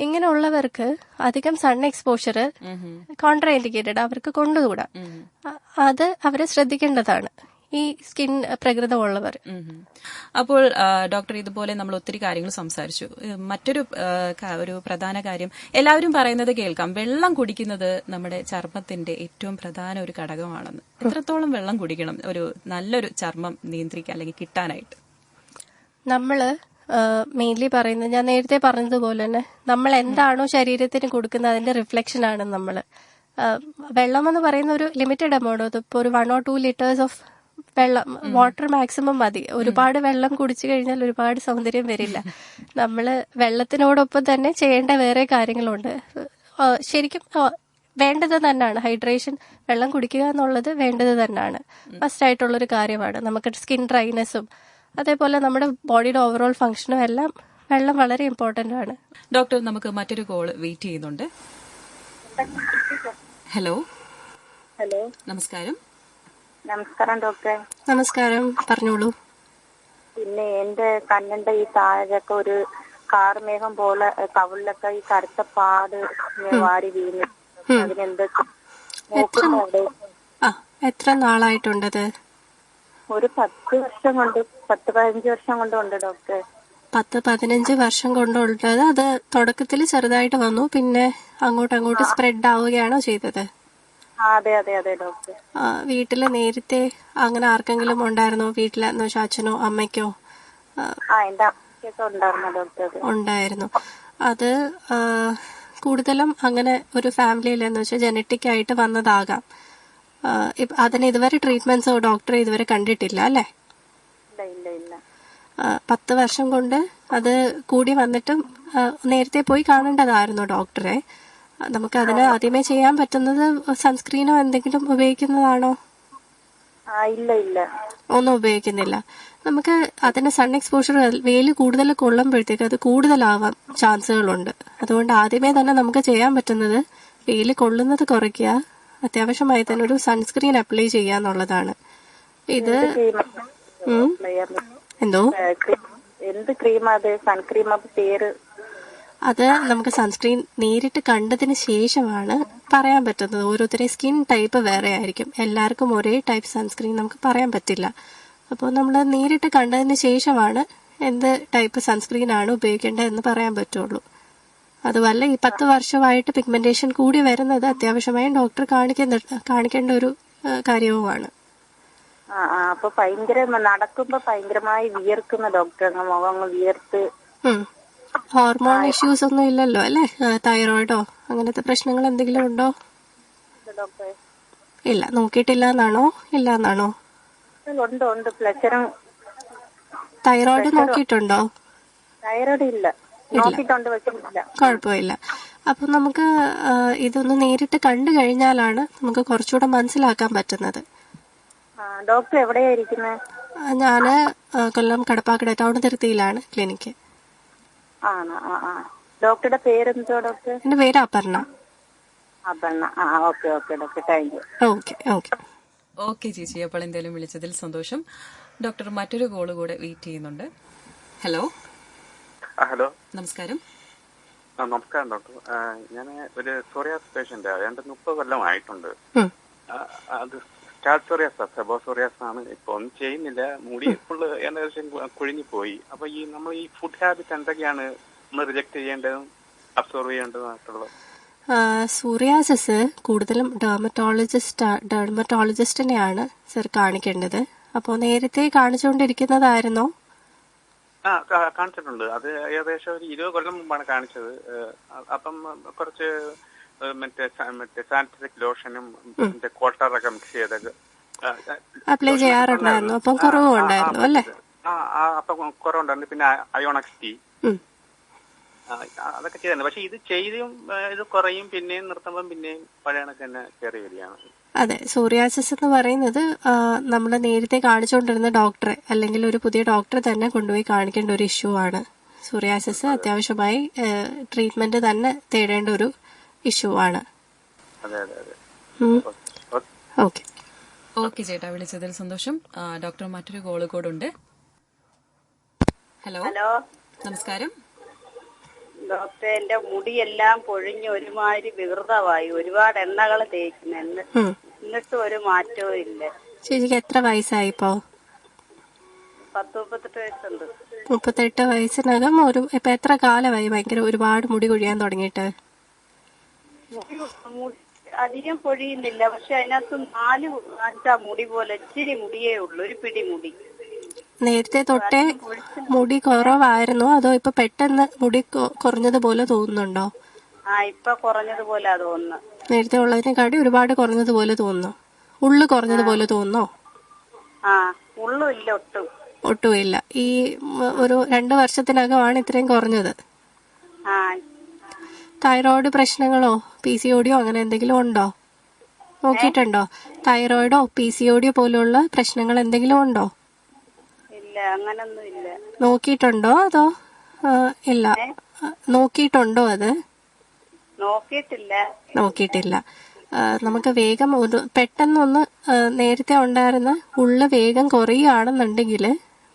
ഇങ്ങനെയുള്ളവർക്ക് അധികം സൺ എക്സ്പോഷർ കോൺട്രാ ഇൻഡിക്കേറ്റഡ്, അവർക്ക് കൊണ്ടുകൂടാ. അത് അവരെ ശ്രദ്ധിക്കേണ്ടതാണ് ഈ സ്കിൻ പ്രകൃതമുള്ളവർ. അപ്പോൾ ഡോക്ടർ, ഇതുപോലെ നമ്മൾ ഒത്തിരി കാര്യങ്ങൾ സംസാരിച്ചു. മറ്റൊരു ഒരു പ്രധാന കാര്യം എല്ലാവരും പറയുന്നത് കേൾക്കാം, വെള്ളം കുടിക്കുന്നത് നമ്മുടെ ചർമ്മത്തിന്റെ ഏറ്റവും പ്രധാന ഒരു ഘടകമാണെന്ന്. എത്രത്തോളം വെള്ളം കുടിക്കണം ഒരു നല്ലൊരു ചർമ്മം നിയന്ത്രിക്കാൻ അല്ലെങ്കിൽ കിട്ടാനായിട്ട്? നമ്മള് മെയിൻലി പറയുന്നത്, ഞാൻ നേരത്തെ പറഞ്ഞതുപോലെ തന്നെ നമ്മൾ എന്താണോ ശരീരത്തിന് കൊടുക്കുന്നത് അതിന്റെ റിഫ്ലക്ഷൻ ആണ് നമ്മൾ. വെള്ളം എന്ന് പറയുന്ന ഒരു ലിമിറ്റഡ് എമൗണ്ട്, ഇപ്പോൾ ഒരു 1 or 2 liters ഓഫ് വെള്ളം, വാട്ടർ മാക്സിമം മതി. ഒരുപാട് വെള്ളം കുടിച്ചു കഴിഞ്ഞാൽ ഒരുപാട് സൗന്ദര്യം വരില്ല. നമ്മൾ വെള്ളത്തിനോടൊപ്പം തന്നെ ചെയ്യേണ്ട വേറെ കാര്യങ്ങളുണ്ട്. ശരിക്കും വേണ്ടത് തന്നെയാണ് ഹൈഡ്രേഷൻ, വെള്ളം കുടിക്കുക എന്നുള്ളത് വേണ്ടത് തന്നെയാണ്, മസ്റ്റ് ആയിട്ടുള്ളൊരു കാര്യമാണ്. നമുക്ക് സ്കിൻ ഡ്രൈനെസ്സും അതേപോലെ നമ്മുടെ ബോഡിയുടെ ഓവറോൾ ഫംഗ്ഷനും എല്ലാം വെള്ളം വളരെ ഇമ്പോർട്ടന്റ് ആണ്. ഡോക്ടർ, നമുക്ക് മറ്റൊരു കോള് വെയിറ്റ് ചെയ്യുന്നുണ്ട്. ഹലോ. ഹലോ, നമസ്കാരം. നമസ്കാരം ഡോക്ടറെ. നമസ്കാരം, പറഞ്ഞോളൂ. പിന്നെ എന്റെ കണ്ണിന്റെ ഈ താഴെയൊക്കെ ഒരു കാർമേഘം പോലെ കവിളിലൊക്കെ ഈ കറുത്ത പാട് വാരി വീണ്, അതിനെന്തൊക്കെ എത്ര നാളായിട്ടുണ്ടത്? ഒരു 10-15 വർഷം കൊണ്ടുണ്ട് ഡോക്ടറെ. 10-15 വർഷം കൊണ്ടുള്ളത്. അത് തുടക്കത്തിൽ ചെറുതായിട്ട് വന്നു, പിന്നെ അങ്ങോട്ട് സ്പ്രെഡ് ആവുകയാണോ ചെയ്തത്? അതെ അതെ അതെ ഡോക്ടർ. വീട്ടില് നേരത്തെ അങ്ങനെ ആർക്കെങ്കിലും ഉണ്ടായിരുന്നോ? വീട്ടിലെന്ന് വെച്ചാൽ അച്ഛനോ അമ്മയ്ക്കോ? എന്റെ അമ്മയ്ക്കൊക്കെ ഉണ്ടായിരുന്നു ഡോക്ടർ. ഉണ്ടായിരുന്നു. അത് കൂടുതലും അങ്ങനെ ഒരു ഫാമിലിയിൽ എന്ന് വെച്ചാൽ ജനറ്റിക് ആയിട്ട് വന്നതാകാം. അതിന് ഇതുവരെ ട്രീറ്റ്മെന്റ്സോ ഡോക്ടറെ ഇതുവരെ കണ്ടിട്ടില്ല അല്ലേ? 10 വർഷം കൊണ്ട് അത് കൂടി വന്നിട്ടും നേരത്തെ പോയി കാണേണ്ടതായിരുന്നു ഡോക്ടറെ. നമുക്ക് അതിന് ആദ്യമേ ചെയ്യാൻ പറ്റുന്നത് സൺസ്ക്രീനോ എന്തെങ്കിലും ഉപയോഗിക്കുന്നതാണോ? ഇല്ല ഇല്ല, ഒന്നും ഉപയോഗിക്കുന്നില്ല. നമുക്ക് അതിന് സൺ എക്സ്പോഷർ വെയിൽ കൂടുതൽ കൊള്ളുമ്പോഴത്തേക്ക് അത് കൂടുതലാവാൻ ചാൻസുകളുണ്ട്. അതുകൊണ്ട് ആദ്യമേ തന്നെ നമുക്ക് ചെയ്യാൻ പറ്റുന്നത് വെയിൽ കൊള്ളുന്നത് കുറയ്ക്കുക, അത്യാവശ്യമായി തന്നെ ഒരു സൺസ്ക്രീൻ അപ്ലൈ ചെയ്യാന്നുള്ളതാണ്. ഇത് എന്തോ എന്ത് ക്രീം? അത് സൺക്രീം പേര് അത് നമുക്ക് സൺസ്ക്രീൻ നേരിട്ട് കണ്ടതിന് ശേഷമാണ് പറയാൻ പറ്റുന്നത്. ഓരോരുത്തരുടെയും സ്കിൻ ടൈപ്പ് വേറെ ആയിരിക്കും. എല്ലാവർക്കും ഒരേ ടൈപ്പ് സൺസ്ക്രീൻ നമുക്ക് പറയാൻ പറ്റില്ല. അപ്പോൾ നമ്മൾ നേരിട്ട് കണ്ടതിന് ശേഷമാണ് എന്ത് ടൈപ്പ് സൺസ്ക്രീൻ ആണ് ഉപയോഗിക്കേണ്ടതെന്ന് പറയാൻ പറ്റുള്ളൂ. അതുമല്ല ഈ 10 വർഷമായിട്ട് പിഗ്മെന്റേഷൻ കൂടി വരുന്നത് അത്യാവശ്യമായും ഡോക്ടർ കാണിക്കേണ്ട ഒരു കാര്യവുമാണ്. അപ്പൊ ഭയങ്കര നടക്കുമ്പോ ഭയങ്കരമായി വിയർക്കുന്ന ഡോക്ടർ, മുഖം വിയർത്ത്. ഹോർമോൺ ഇഷ്യൂസ് ഒന്നും ഇല്ലല്ലോ അല്ലെ? തൈറോയിഡോ അങ്ങനത്തെ പ്രശ്നങ്ങൾ എന്തെങ്കിലും ഉണ്ടോ? ഡോക്ടറെ ഇല്ല. നോക്കിയിട്ടില്ല എന്നാണോ? ഇല്ല എന്നാണോ? ഉണ്ട് പ്ലച്ചറും. തൈറോയിഡ് നോക്കിയിട്ടുണ്ടോ? തൈറോയിഡ് ഇല്ല, നോക്കിയിട്ടുണ്ട് പക്ഷെ ഇല്ല. കുഴപ്പമില്ല. അപ്പൊ നമുക്ക് ഇതൊന്ന് നേരിട്ട് കണ്ടു കഴിഞ്ഞാലാണ് നമുക്ക് കുറച്ചുകൂടെ മനസ്സിലാക്കാൻ പറ്റുന്നത്. ഡോക്ടർ എവിടെയാ ഇരിക്കുന്നത്? ഞാന് കൊല്ലം കടപ്പാക്കട ടൗൺ തിരുത്തിയിലാണ് ക്ലിനിക്ക്. ആണോ? ഡോക്ടറുടെ പേരെന്തോ ഡോക്ടർ? എന്റെ പേര് Aparna. Aparna. Okay doctor, thank you. Okay okay ചേച്ചി, അപ്പോൾ എന്തായാലും വിളിച്ചതിൽ സന്തോഷം. ഡോക്ടർ മറ്റൊരു കോള് കൂടെ വെയിറ്റ് ചെയ്യുന്നുണ്ട്. ഹലോ. ഹലോ, നമസ്കാരം. നമസ്കാരം ഡോക്ടർ. ഞാൻ ഒരു സോറിയാസ് പേഷ്യന്റ്. 30 കൊല്ലമായിട്ടുണ്ട്. അത് സ്റ്റാർട്ട് സോറിയാസ്, സെബോസോറിയാസ് ആണ്. ഇപ്പൊ ഒന്നും ചെയ്യുന്നില്ല. മുടി ഫുള്ള് ഏകദേശം കുഴിഞ്ഞു പോയി. അപ്പൊ നമ്മൾ ഈ ഫുഡ് ഹാബിറ്റ് എന്തൊക്കെയാണ് നമ്മൾ റിജക്ട് ചെയ്യേണ്ടതും അബ്സോർവ് ചെയ്യേണ്ടതുമായിട്ടുള്ളത്? സോറിയാസിസ് കൂടുതലും ഡെർമറ്റോളജിസ്റ്റിനെയാണ് സർ കാണിക്കേണ്ടത്. അപ്പോൾ നേരത്തെ കാണിച്ചുകൊണ്ടിരിക്കുന്നതായിരുന്നോ? കാണിച്ചിട്ടുണ്ട്. അത് ഏകദേശം ഒരു 20 കൊല്ലം മുമ്പാണ് കാണിച്ചത്. അപ്പം കുറച്ച് മറ്റേ സാനിറ്ററിക് ലോഷനും കോട്ടറൊക്കെ മിക്സ് ചെയ്തൊക്കെ അപ്ലൈ ചെയ്യാറുണ്ടായിരുന്നു. അപ്പം കുറവുണ്ടായിരുന്നു അല്ലേ? അപ്പം കുറവുണ്ടായിരുന്നു. പിന്നെ അയോണക്സ് ടീ അതൊക്കെ ചെയ്തിട്ടുണ്ട്. പക്ഷെ ഇത് ചെയ്തും ഇത് കുറയും, പിന്നെയും നിർത്തുമ്പം പിന്നെയും പഴയ കണക്ക് തന്നെ കയറി വരികയാണ്. അതെ, സോറിയാസിസ് എന്ന് പറയുന്നത് നമ്മൾ നേരത്തെ കാണിച്ചുകൊണ്ടിരുന്ന ഡോക്ടറെ അല്ലെങ്കിൽ ഒരു പുതിയ ഡോക്ടറെ തന്നെ കൊണ്ടുപോയി കാണിക്കേണ്ട ഒരു ഇഷ്യൂ ആണ്. സോറിയാസിസ് അത്യാവശ്യമായി ട്രീറ്റ്മെന്റ് തന്നെ തേടേണ്ട ഒരു ഇഷ്യൂ ആണ്. ഓക്കെ ചേട്ടാ, വിളിച്ചതിൽ സന്തോഷം. ഡോക്ടർ മറ്റൊരു കോള് കൂടുണ്ട്. ഹലോ. നമസ്കാരം ഡോക്ടർ. എന്റെ മുടിയെല്ലാം പൊഴിഞ്ഞ് ഒരുമാതിരി വികൃതമായി. ഒരുപാട് എണ്ണകൾ തേക്കുന്നു, എന്നിട്ടും ഒരു മാറ്റവും ഇല്ല. ചേച്ചിക്ക് എത്ര വയസ്സായി ഇപ്പോ? 38 വയസ്സുണ്ട്. 38 വയസ്സിനകം ഇപ്പൊ എത്ര കാലമായി ഭയങ്കര ഒരുപാട് മുടി കൊഴിയാൻ തുടങ്ങിയിട്ട്? അധികം പൊഴിയുന്നില്ല, പക്ഷെ അതിനകത്ത് 4-5 മുടി പോലെ ഇച്ചിരി മുടിയേ ഉള്ളൂ, ഒരു പിടി മുടി. നേരത്തെ തൊട്ടേ മുടി കുറവായിരുന്നോ അതോ ഇപ്പൊ പെട്ടെന്ന് മുടി കുറഞ്ഞതുപോലെ തോന്നുന്നുണ്ടോ? ഇപ്പൊ കുറഞ്ഞതുപോലെ തോന്നുന്നു. നേരത്തെ ഉള്ളതിനെക്കാട്ടി ഒരുപാട് കുറഞ്ഞതുപോലെ തോന്നുന്നു. ഉള്ളു കുറഞ്ഞതുപോലെ തോന്നുന്നോ? ഉള്ളുമില്ല, ഒട്ടുമില്ല. ഈ ഒരു 2 വർഷത്തിനകമാണ് ഇത്രയും കുറഞ്ഞത്. തൈറോയിഡ് പ്രശ്നങ്ങളോ PCOD അങ്ങനെ എന്തെങ്കിലും ഉണ്ടോ? നോക്കിയിട്ടുണ്ടോ? തൈറോയിഡോ PCOD പോലുള്ള പ്രശ്നങ്ങൾ എന്തെങ്കിലും ഉണ്ടോ? അങ്ങനൊന്നും ഇല്ല. നോക്കിയിട്ടുണ്ടോ അതോ ഇല്ല? നോക്കിയിട്ടുണ്ടോ? അത് നോക്കിയിട്ടില്ല. നമുക്ക് വേഗം പെട്ടെന്നൊന്ന് നേരത്തെ ഉണ്ടായിരുന്ന ഉള്ള വേഗം കുറയുകയാണെന്നുണ്ടെങ്കിൽ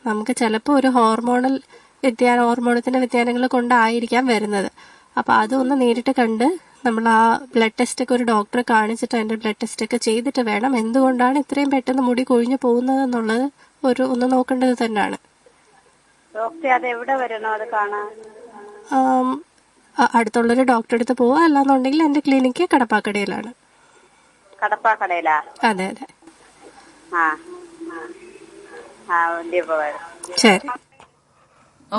നമുക്ക് ചിലപ്പോൾ ഒരു ഹോർമോണത്തിന്റെ വ്യതിയാനങ്ങൾ കൊണ്ടായിരിക്കാം വരുന്നത്. അപ്പൊ അതൊന്ന് നേരിട്ട് കണ്ട് നമ്മൾ ആ ബ്ലഡ് ടെസ്റ്റ് ഒക്കെ ഒരു ഡോക്ടറെ കാണിച്ചിട്ട് അതിന്റെ ബ്ലഡ് ടെസ്റ്റ് ഒക്കെ ചെയ്തിട്ട് വേണം എന്തുകൊണ്ടാണ് ഇത്രയും പെട്ടെന്ന് മുടി കൊഴിഞ്ഞു പോകുന്നത് എന്നുള്ളത് ഒന്ന് നോക്കേണ്ടത് തന്നെയാണ്. അടുത്തുള്ളൊരു ഡോക്ടറെ അടുത്ത് പോവാ, അല്ലാന്നുണ്ടെങ്കിൽ എന്റെ ക്ലിനിക്ക് കടപ്പാക്കടയിലാണ്. അതെ. ശരി.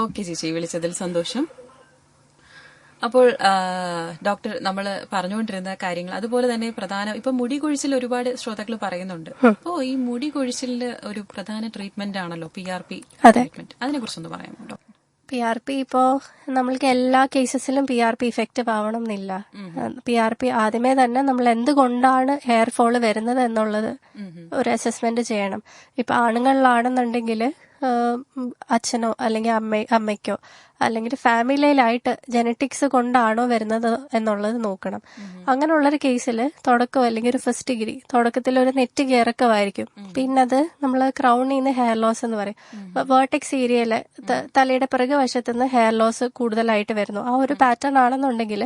ഓക്കെ ചേച്ചി, വിളിച്ചതിൽ സന്തോഷം. അപ്പോൾ ഡോക്ടർ നമ്മൾ പറഞ്ഞുകൊണ്ടിരുന്ന കാര്യങ്ങൾ അതുപോലെ തന്നെ ഇപ്പൊ മുടി കൊഴിച്ചിൽ ഒരുപാട് ശ്രോതാക്കൾ പറയുന്നുണ്ട്. അപ്പോ ഈ മുടി കൊഴിച്ചിലിന്റെ ഒരു പ്രധാന ട്രീറ്റ്മെന്റ് ആണല്ലോ PRP ട്രീറ്റ്മെന്റ്. അതിനെ കുറിച്ചൊന്ന് പറയാമോ? PRP ഇപ്പോ നമ്മൾക്ക് എല്ലാ കേസസിലും PRP ഇഫക്റ്റീവ് ആവണം എന്നില്ല. PRP ആദ്യമേ തന്നെ നമ്മൾ എന്തുകൊണ്ടാണ് ഹെയർ ഫോള് വരുന്നത് എന്നുള്ളത് ഒരു അസസ്മെന്റ് ചെയ്യണം. ഇപ്പൊ ആണുങ്ങളിലാണെന്നുണ്ടെങ്കിൽ അച്ഛനോ അല്ലെങ്കിൽ അമ്മയ്ക്കോ അല്ലെങ്കിൽ ഫാമിലിയിലായിട്ട് ജനറ്റിക്സ് കൊണ്ടാണോ വരുന്നത് എന്നുള്ളത് നോക്കണം. അങ്ങനെയുള്ളൊരു കേസിൽ തുടക്കം അല്ലെങ്കിൽ ഒരു ഫസ്റ്റ് ഡിഗ്രി തുടക്കത്തിൽ ഒരു നെറ്റ് ഇറക്കമായിരിക്കും. പിന്നെ അത് നമ്മൾ ക്രൗണിൽ നിന്ന് ഹെയർ ലോസ് എന്ന് പറയും. വേർട്ടെക്സ് ഏരിയയിലെ തലയുടെ പിറകു വശത്തു നിന്ന് ഹെയർ ലോസ് കൂടുതലായിട്ട് വരുന്നു. ആ ഒരു പാറ്റേൺ ആണെന്നുണ്ടെങ്കിൽ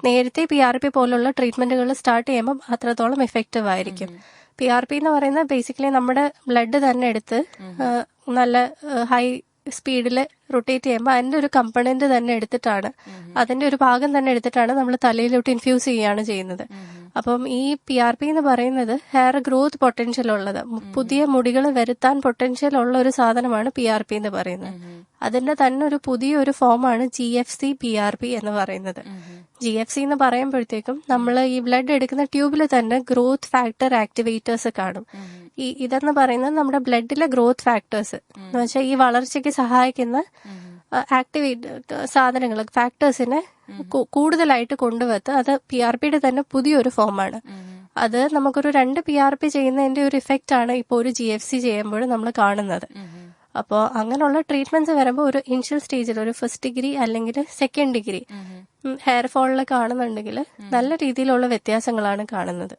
നേരത്തെ PRP പോലുള്ള ട്രീറ്റ്മെന്റുകൾ സ്റ്റാർട്ട് ചെയ്യുമ്പോൾ അത്രത്തോളം എഫക്റ്റീവ് ആയിരിക്കും. PRP എന്ന് പറയുന്നത് ബേസിക്കലി നമ്മുടെ ബ്ലഡ് തന്നെ എടുത്ത് നല്ല ഹൈ സ്പീഡിൽ റൊട്ടേറ്റ് ചെയ്യുമ്പോൾ അതിന്റെ ഒരു കമ്പണന്റ് തന്നെ എടുത്തിട്ടാണ്, അതിന്റെ ഒരു ഭാഗം തന്നെ എടുത്തിട്ടാണ് നമ്മൾ തലയിലോട്ട് ഇൻഫ്യൂസ് ചെയ്യുകയാണ് ചെയ്യുന്നത്. അപ്പം ഈ PRP എന്ന് പറയുന്നത് ഹെയർ ഗ്രോത്ത് പൊട്ടൻഷ്യൽ ഉള്ളത്, പുതിയ മുടികൾ വരുത്താൻ പൊട്ടൻഷ്യൽ ഉള്ള ഒരു സാധനമാണ് PRP എന്ന് പറയുന്നത്. അതിന്റെ തന്നെ ഒരു പുതിയൊരു ഫോമാണ് GFC PRP എന്ന് പറയുന്നത്. GFC എന്ന് പറയുമ്പോഴത്തേക്കും നമ്മൾ ഈ ബ്ലഡ് എടുക്കുന്ന ട്യൂബിൽ തന്നെ ഗ്രോത്ത് ഫാക്ടർ ആക്ടിവേറ്റേഴ്സ് കാണും. ഇതെന്ന് പറയുന്നത് നമ്മുടെ ബ്ലഡിലെ ഗ്രോത്ത് ഫാക്ടേഴ്സ് എന്ന് വെച്ചാൽ ഈ വളർച്ചയ്ക്ക് സഹായിക്കുന്ന സാധനങ്ങൾ ഫാക്ടേഴ്സിനെ കൂടുതലായിട്ട് കൊണ്ടുവന്ന് അത് PRPയുടെ തന്നെ പുതിയൊരു ഫോമാണ്. അത് നമുക്കൊരു 2 PRP ചെയ്യുന്നതിന്റെ ഒരു ഇഫക്റ്റ് ആണ് ഇപ്പോൾ ഒരു GFC ചെയ്യുമ്പോൾ നമ്മൾ കാണുന്നത്. അപ്പോൾ അങ്ങനെയുള്ള ട്രീറ്റ്മെന്റ്സ് വരുമ്പോൾ ഒരു ഇനിഷ്യൽ സ്റ്റേജിൽ ഒരു ഫസ്റ്റ് ഡിഗ്രി അല്ലെങ്കിൽ സെക്കൻഡ് ഡിഗ്രി ഹെയർ ഫോളിൽ കാണുന്നുണ്ടെങ്കിൽ നല്ല രീതിയിലുള്ള വ്യത്യാസങ്ങളാണ് കാണുന്നത്.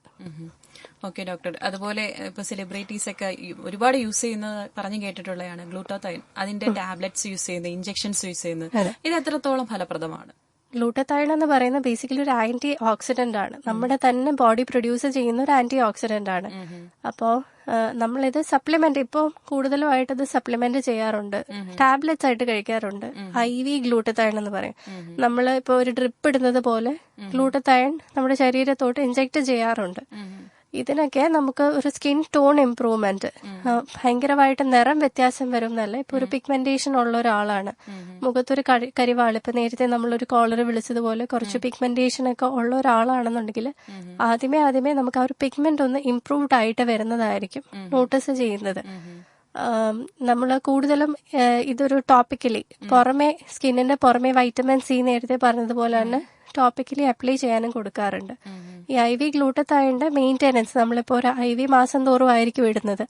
ഓക്കെ ഡോക്ടർ, അതുപോലെ ഇപ്പൊ സെലിബ്രിറ്റീസ് ഒക്കെ ഒരുപാട് യൂസ് ചെയ്യുന്നത് പറഞ്ഞു കേട്ടിട്ടുള്ളതാണ് ഗ്ലൂട്ടാതയോൺ. അതിന്റെ ടാബ്ലറ്റ്സ് യൂസ് ചെയ്യുന്നത്, ഇഞ്ചെക്ഷൻസ് യൂസ് ചെയ്യുന്നത്, ഇത് എത്രത്തോളം ഫലപ്രദമാണ്? ഗ്ലൂട്ടതയോൺ എന്ന് പറയുന്നത് ബേസിക്കലി ഒരു ആന്റി ഓക്സിഡന്റ് ആണ്. നമ്മുടെ തന്നെ ബോഡി പ്രൊഡ്യൂസ് ചെയ്യുന്ന ഒരു ആന്റി ഓക്സിഡന്റ് ആണ്. അപ്പോൾ നമ്മളിത് സപ്ലിമെന്റ് ഇപ്പോൾ കൂടുതലുമായിട്ട് ഇത് സപ്ലിമെന്റ് ചെയ്യാറുണ്ട്, ടാബ്ലറ്റ്സ് ആയിട്ട് കഴിക്കാറുണ്ട്. IV ഗ്ലൂട്ടതയോൺ എന്ന് പറയും. നമ്മൾ ഇപ്പോൾ ഒരു ഡ്രിപ്പ് ഇടുന്നത് പോലെ ഗ്ലൂട്ടതയോൺ നമ്മുടെ ശരീരത്തോട്ട് ഇൻജെക്ട് ചെയ്യാറുണ്ട്. ഇതിനൊക്കെ നമുക്ക് ഒരു സ്കിൻ ടോൺ ഇംപ്രൂവ്മെന്റ്, ഭയങ്കരമായിട്ട് നിറം വ്യത്യാസം വരും എന്നല്ല. ഇപ്പൊ ഒരു പിഗ്മെന്റേഷൻ ഉള്ള ഒരാളാണ്, മുഖത്തൊരു കരിവാള്, ഇപ്പൊ നേരത്തെ നമ്മളൊരു കോളർ വിളിച്ചതുപോലെ കുറച്ച് പിഗ്മെന്റേഷൻ ഒക്കെ ഉള്ള ഒരാളാണെന്നുണ്ടെങ്കിൽ ആദ്യമേ നമുക്ക് ആ ഒരു പിഗ്മെന്റ് ഒന്ന് ഇംപ്രൂവ്ഡ് ആയിട്ട് വരുന്നതായിരിക്കും നോട്ടീസ് ചെയ്യുന്നത്. നമ്മൾ കൂടുതലും ഇതൊരു ടോപ്പിക്കലി സ്കിന്നിന്റെ പുറമെ വൈറ്റമിൻ C നേരത്തെ പറഞ്ഞതുപോലെ തന്നെ ടോപ്പിക്കലി അപ്ലൈ ചെയ്യാനും കൊടുക്കാറുണ്ട്. ഈ IV ഗ്ലൂട്ടതയോണിന്റെ മെയിൻ്റെനൻസ് നമ്മളിപ്പോൾ ഒരു IV മാസം തോറും ആയിരിക്കും ഇടുന്നത്.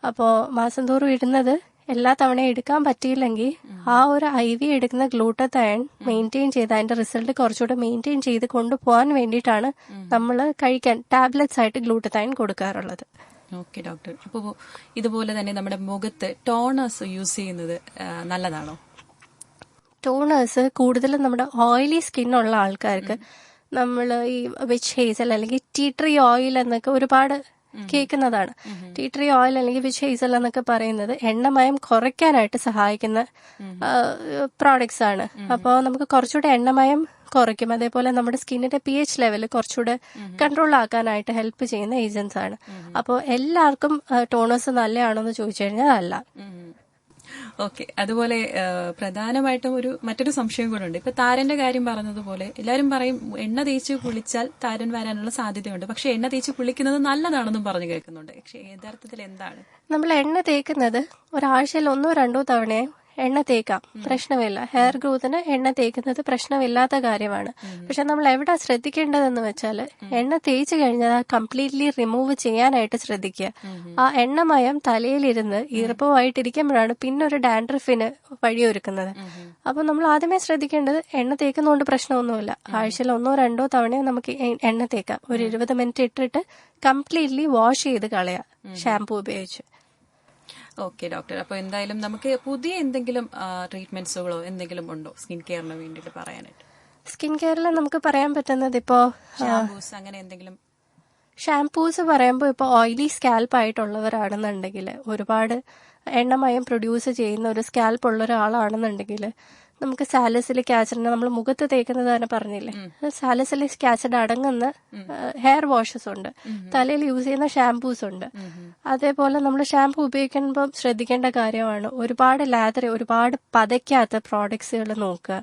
അപ്പോൾ മാസം തോറും ഇടുന്നത് എല്ലാ തവണയും എടുക്കാൻ പറ്റിയില്ലെങ്കിൽ ആ ഒരു IV എടുക്കുന്ന ഗ്ലൂട്ടതയോൺ മെയിൻറ്റെയിൻ ചെയ്ത് അതിന്റെ റിസൾട്ട് കുറച്ചുകൂടെ മെയിൻറ്റെയിൻ ചെയ്ത് കൊണ്ടുപോകാൻ വേണ്ടിയിട്ടാണ് നമ്മൾ കഴിക്കാൻ ടാബ്ലറ്റ്സ് ആയിട്ട് ഗ്ലൂട്ടതയോൺ കൊടുക്കാറുള്ളത്. ഓക്കെ ഡോക്ടർ, അപ്പോൾ ഇതുപോലെ തന്നെ നമ്മുടെ മുഖത്ത് ടോണേഴ്സ് യൂസ് ചെയ്യുന്നത് നല്ലതാണോ? ടോണേഴ്സ് കൂടുതലും നമ്മുടെ ഓയിലി സ്കിന്നുള്ള ആൾക്കാർക്ക് നമ്മൾ ഈ വിച്ച് ഹേസൽ അല്ലെങ്കിൽ ടീ ട്രീ ഓയിൽ എന്നൊക്കെ ഒരുപാട് കേൾക്കുന്നതാണ്. ടീ ട്രീ ഓയിൽ അല്ലെങ്കിൽ വിച്ച് ഹേസൽ എന്നൊക്കെ പറയുന്നത് എണ്ണമയം കുറയ്ക്കാനായിട്ട് സഹായിക്കുന്ന പ്രോഡക്ട്സ് ആണ്. അപ്പോൾ നമുക്ക് കുറച്ചുകൂടെ എണ്ണമയം കുറയ്ക്കും. അതേപോലെ നമ്മുടെ സ്കിന്നിന്റെ pH ലെവൽ കുറച്ചുകൂടെ കൺട്രോൾ ആക്കാനായിട്ട് ഹെൽപ്പ് ചെയ്യുന്ന ഏജൻസ് ആണ്. അപ്പോൾ എല്ലാവർക്കും ടോണേഴ്സ് നല്ലതാണോ എന്ന് ചോദിച്ചു കഴിഞ്ഞാൽ അല്ല. ഓക്കെ, അതുപോലെ പ്രധാനമായിട്ടും മറ്റൊരു സംശയം കൂടെ ഉണ്ട്. ഇപ്പൊ താരന്റെ കാര്യം പറഞ്ഞതുപോലെ എല്ലാവരും പറയും എണ്ണ തേച്ച് കുളിച്ചാൽ താരൻ വരാനുള്ള സാധ്യതയുണ്ട്, പക്ഷെ എണ്ണ തേച്ച് കുളിക്കുന്നത് നല്ലതാണെന്നും പറഞ്ഞു കേൾക്കുന്നുണ്ട്. പക്ഷെ യഥാർത്ഥത്തിൽ എന്താണ്? നമ്മൾ എണ്ണ തേക്കുന്നത് ഒരാഴ്ചയിൽ 1-2 തവണയെ എണ്ണ തേക്കാം, പ്രശ്നമില്ല. ഹെയർ ഗ്രോത്തിന് എണ്ണ തേക്കുന്നത് പ്രശ്നമില്ലാത്ത കാര്യമാണ്. പക്ഷെ നമ്മൾ എവിടെ ശ്രദ്ധിക്കേണ്ടതെന്ന് വെച്ചാൽ എണ്ണ തേച്ച് കഴിഞ്ഞാൽ കംപ്ലീറ്റ്ലി റിമൂവ് ചെയ്യാനായിട്ട് ശ്രദ്ധിക്കുക. ആ എണ്ണമയം തലയിലിരുന്ന് ഈർപ്പമായിട്ടിരിക്കുമ്പോഴാണ് പിന്നെ ഒരു ഡാൻഡ്രഫിന് വഴിയൊരുക്കുന്നത്. അപ്പൊ നമ്മൾ ആദ്യമേ ശ്രദ്ധിക്കേണ്ടത് എണ്ണ തേക്കുന്നതുകൊണ്ട് പ്രശ്നമൊന്നുമില്ല. ആഴ്ചയിൽ 1-2 തവണയോ നമുക്ക് എണ്ണ തേക്കാം. ഒരു 20 മിനിറ്റ് ഇട്ടിട്ട് കംപ്ലീറ്റ്ലി വാഷ് ചെയ്ത് കളയാം ഷാംപൂ ഉപയോഗിച്ച്. ഓക്കെ ഡോക്ടർ, അപ്പൊ എന്തായാലും നമുക്ക് പുതിയ എന്തെങ്കിലും ട്രീറ്റ്മെന്റ്സുകളോ എന്തെങ്കിലും ഉണ്ടോ സ്കിൻ കെയറിന് വേണ്ടിയിട്ട് പറയാനായിട്ട്? സ്കിൻ കെയറിൽ നമുക്ക് പറയാൻ പറ്റുന്നത് ഇപ്പോ ഷാംപൂസ് അങ്ങനെ എന്തെങ്കിലും. ഷാംപൂസ് പറയുമ്പോൾ ഇപ്പോൾ ഓയിലി സ്കാൽപ്പ് ആയിട്ടുള്ളവരാണെന്നുണ്ടെങ്കിൽ, ഒരുപാട് എണ്ണമയം പ്രൊഡ്യൂസ് ചെയ്യുന്ന ഒരു സ്കാൽപ്പ് ഉള്ള ഒരാളാണെന്നുണ്ടെങ്കിൽ നമുക്ക് സാലിസിലിക് ആസിഡിനെ നമ്മൾ മുഖത്ത് തേക്കുന്നത് തന്നെ പറഞ്ഞില്ലേ, സാലിസിലിക് ആസിഡ് അടങ്ങുന്ന ഹെയർ വാഷസ് ഉണ്ട്, തലയിൽ യൂസ് ചെയ്യുന്ന ഷാംപൂസ് ഉണ്ട്. അതേപോലെ നമ്മൾ ഷാംപൂ ഉപയോഗിക്കുമ്പോൾ ശ്രദ്ധിക്കേണ്ട കാര്യമാണ് ഒരുപാട് ഒരുപാട് പതയ്ക്കാത്ത പ്രോഡക്ട്സുകൾ നോക്കുക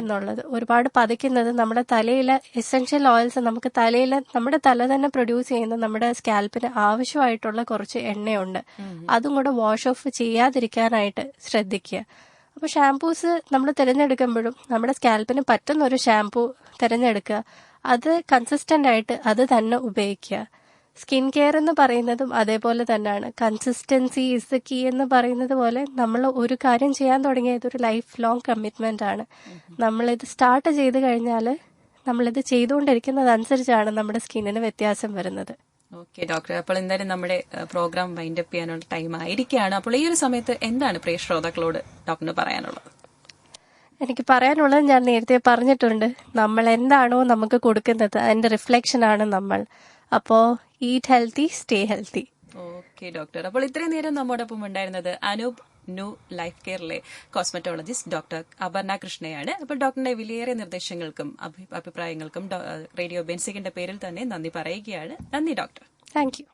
എന്നുള്ളത്. ഒരുപാട് പതയ്ക്കുന്നത് നമ്മുടെ തലയിലെ എസെൻഷ്യൽ ഓയിൽസ്, നമുക്ക് നമ്മുടെ തല തന്നെ പ്രൊഡ്യൂസ് ചെയ്യുന്ന നമ്മുടെ സ്കാൽപ്പിന് ആവശ്യമായിട്ടുള്ള കുറച്ച് എണ്ണയുണ്ട്, അതും കൂടെ വാഷ് ഓഫ് ചെയ്യാതിരിക്കാനായിട്ട് ശ്രദ്ധിക്കുക. അപ്പോൾ ഷാംപൂസ് നമ്മൾ തിരഞ്ഞെടുക്കുമ്പോഴും നമ്മുടെ സ്കാൽപ്പിന് പറ്റുന്ന ഒരു ഷാംപൂ തിരഞ്ഞെടുക്കുക, അത് കൺസിസ്റ്റന്റ് ആയിട്ട് അത് തന്നെ ഉപയോഗിക്കുക. സ്കിൻ കെയർ എന്ന് പറയുന്നതും അതേപോലെ തന്നെയാണ്. കൺസിസ്റ്റൻസി ഇസ് ദ കീ എന്ന് പറയുന്നത് പോലെ നമ്മൾ ഒരു കാര്യം ചെയ്യാൻ തുടങ്ങിയ ഇതൊരു ലൈഫ് ലോങ് കമ്മിറ്റ്മെന്റ് ആണ്. നമ്മളിത് സ്റ്റാർട്ട് ചെയ്ത് കഴിഞ്ഞാൽ നമ്മളിത് ചെയ്തുകൊണ്ടിരിക്കുന്നതനുസരിച്ചാണ് നമ്മുടെ സ്കിന്നിന് വ്യത്യാസം വരുന്നത്. ഓക്കെ ഡോക്ടർ, അപ്പോൾ എന്തായാലും നമ്മുടെ പ്രോഗ്രാം വൈൻഡപ്പ് ചെയ്യാനുള്ള ടൈം ആയിരിക്കുകയാണ്. അപ്പോൾ ഈ ഒരു സമയത്ത് എന്താണ് പ്രിയ ശ്രോതാക്കളോട് ഡോക്ടറിന് പറയാനുള്ളത്? എനിക്ക് പറയാനുള്ളത് ഞാൻ നേരത്തെ പറഞ്ഞിട്ടുണ്ട്, നമ്മൾ എന്താണോ നമുക്ക് കൊടുക്കുന്നത് അതിന്റെ റിഫ്ലക്ഷൻ ആണ് നമ്മൾ. അപ്പോൾ eat healthy, stay healthy. Okay doctor, അപ്പോൾ ഇത്രയും നേരം നമ്മോടൊപ്പം ഉണ്ടായിരുന്നത് അനൂപ് ന്യൂ ലൈഫ് കെയറിലെ കോസ്മെറ്റോളജിസ്റ്റ് ഡോക്ടർ അപർണ കൃഷ്ണയാണ്. അപ്പോൾ ഡോക്ടറിന്റെ വിലയേറിയ നിർദ്ദേശങ്ങൾക്കും അഭിപ്രായങ്ങൾക്കും റേഡിയോ ബെൻസിക്കിന്റെ പേരിൽ തന്നെ നന്ദി പറയുകയാണ്. നന്ദി ഡോക്ടർ. Thank you.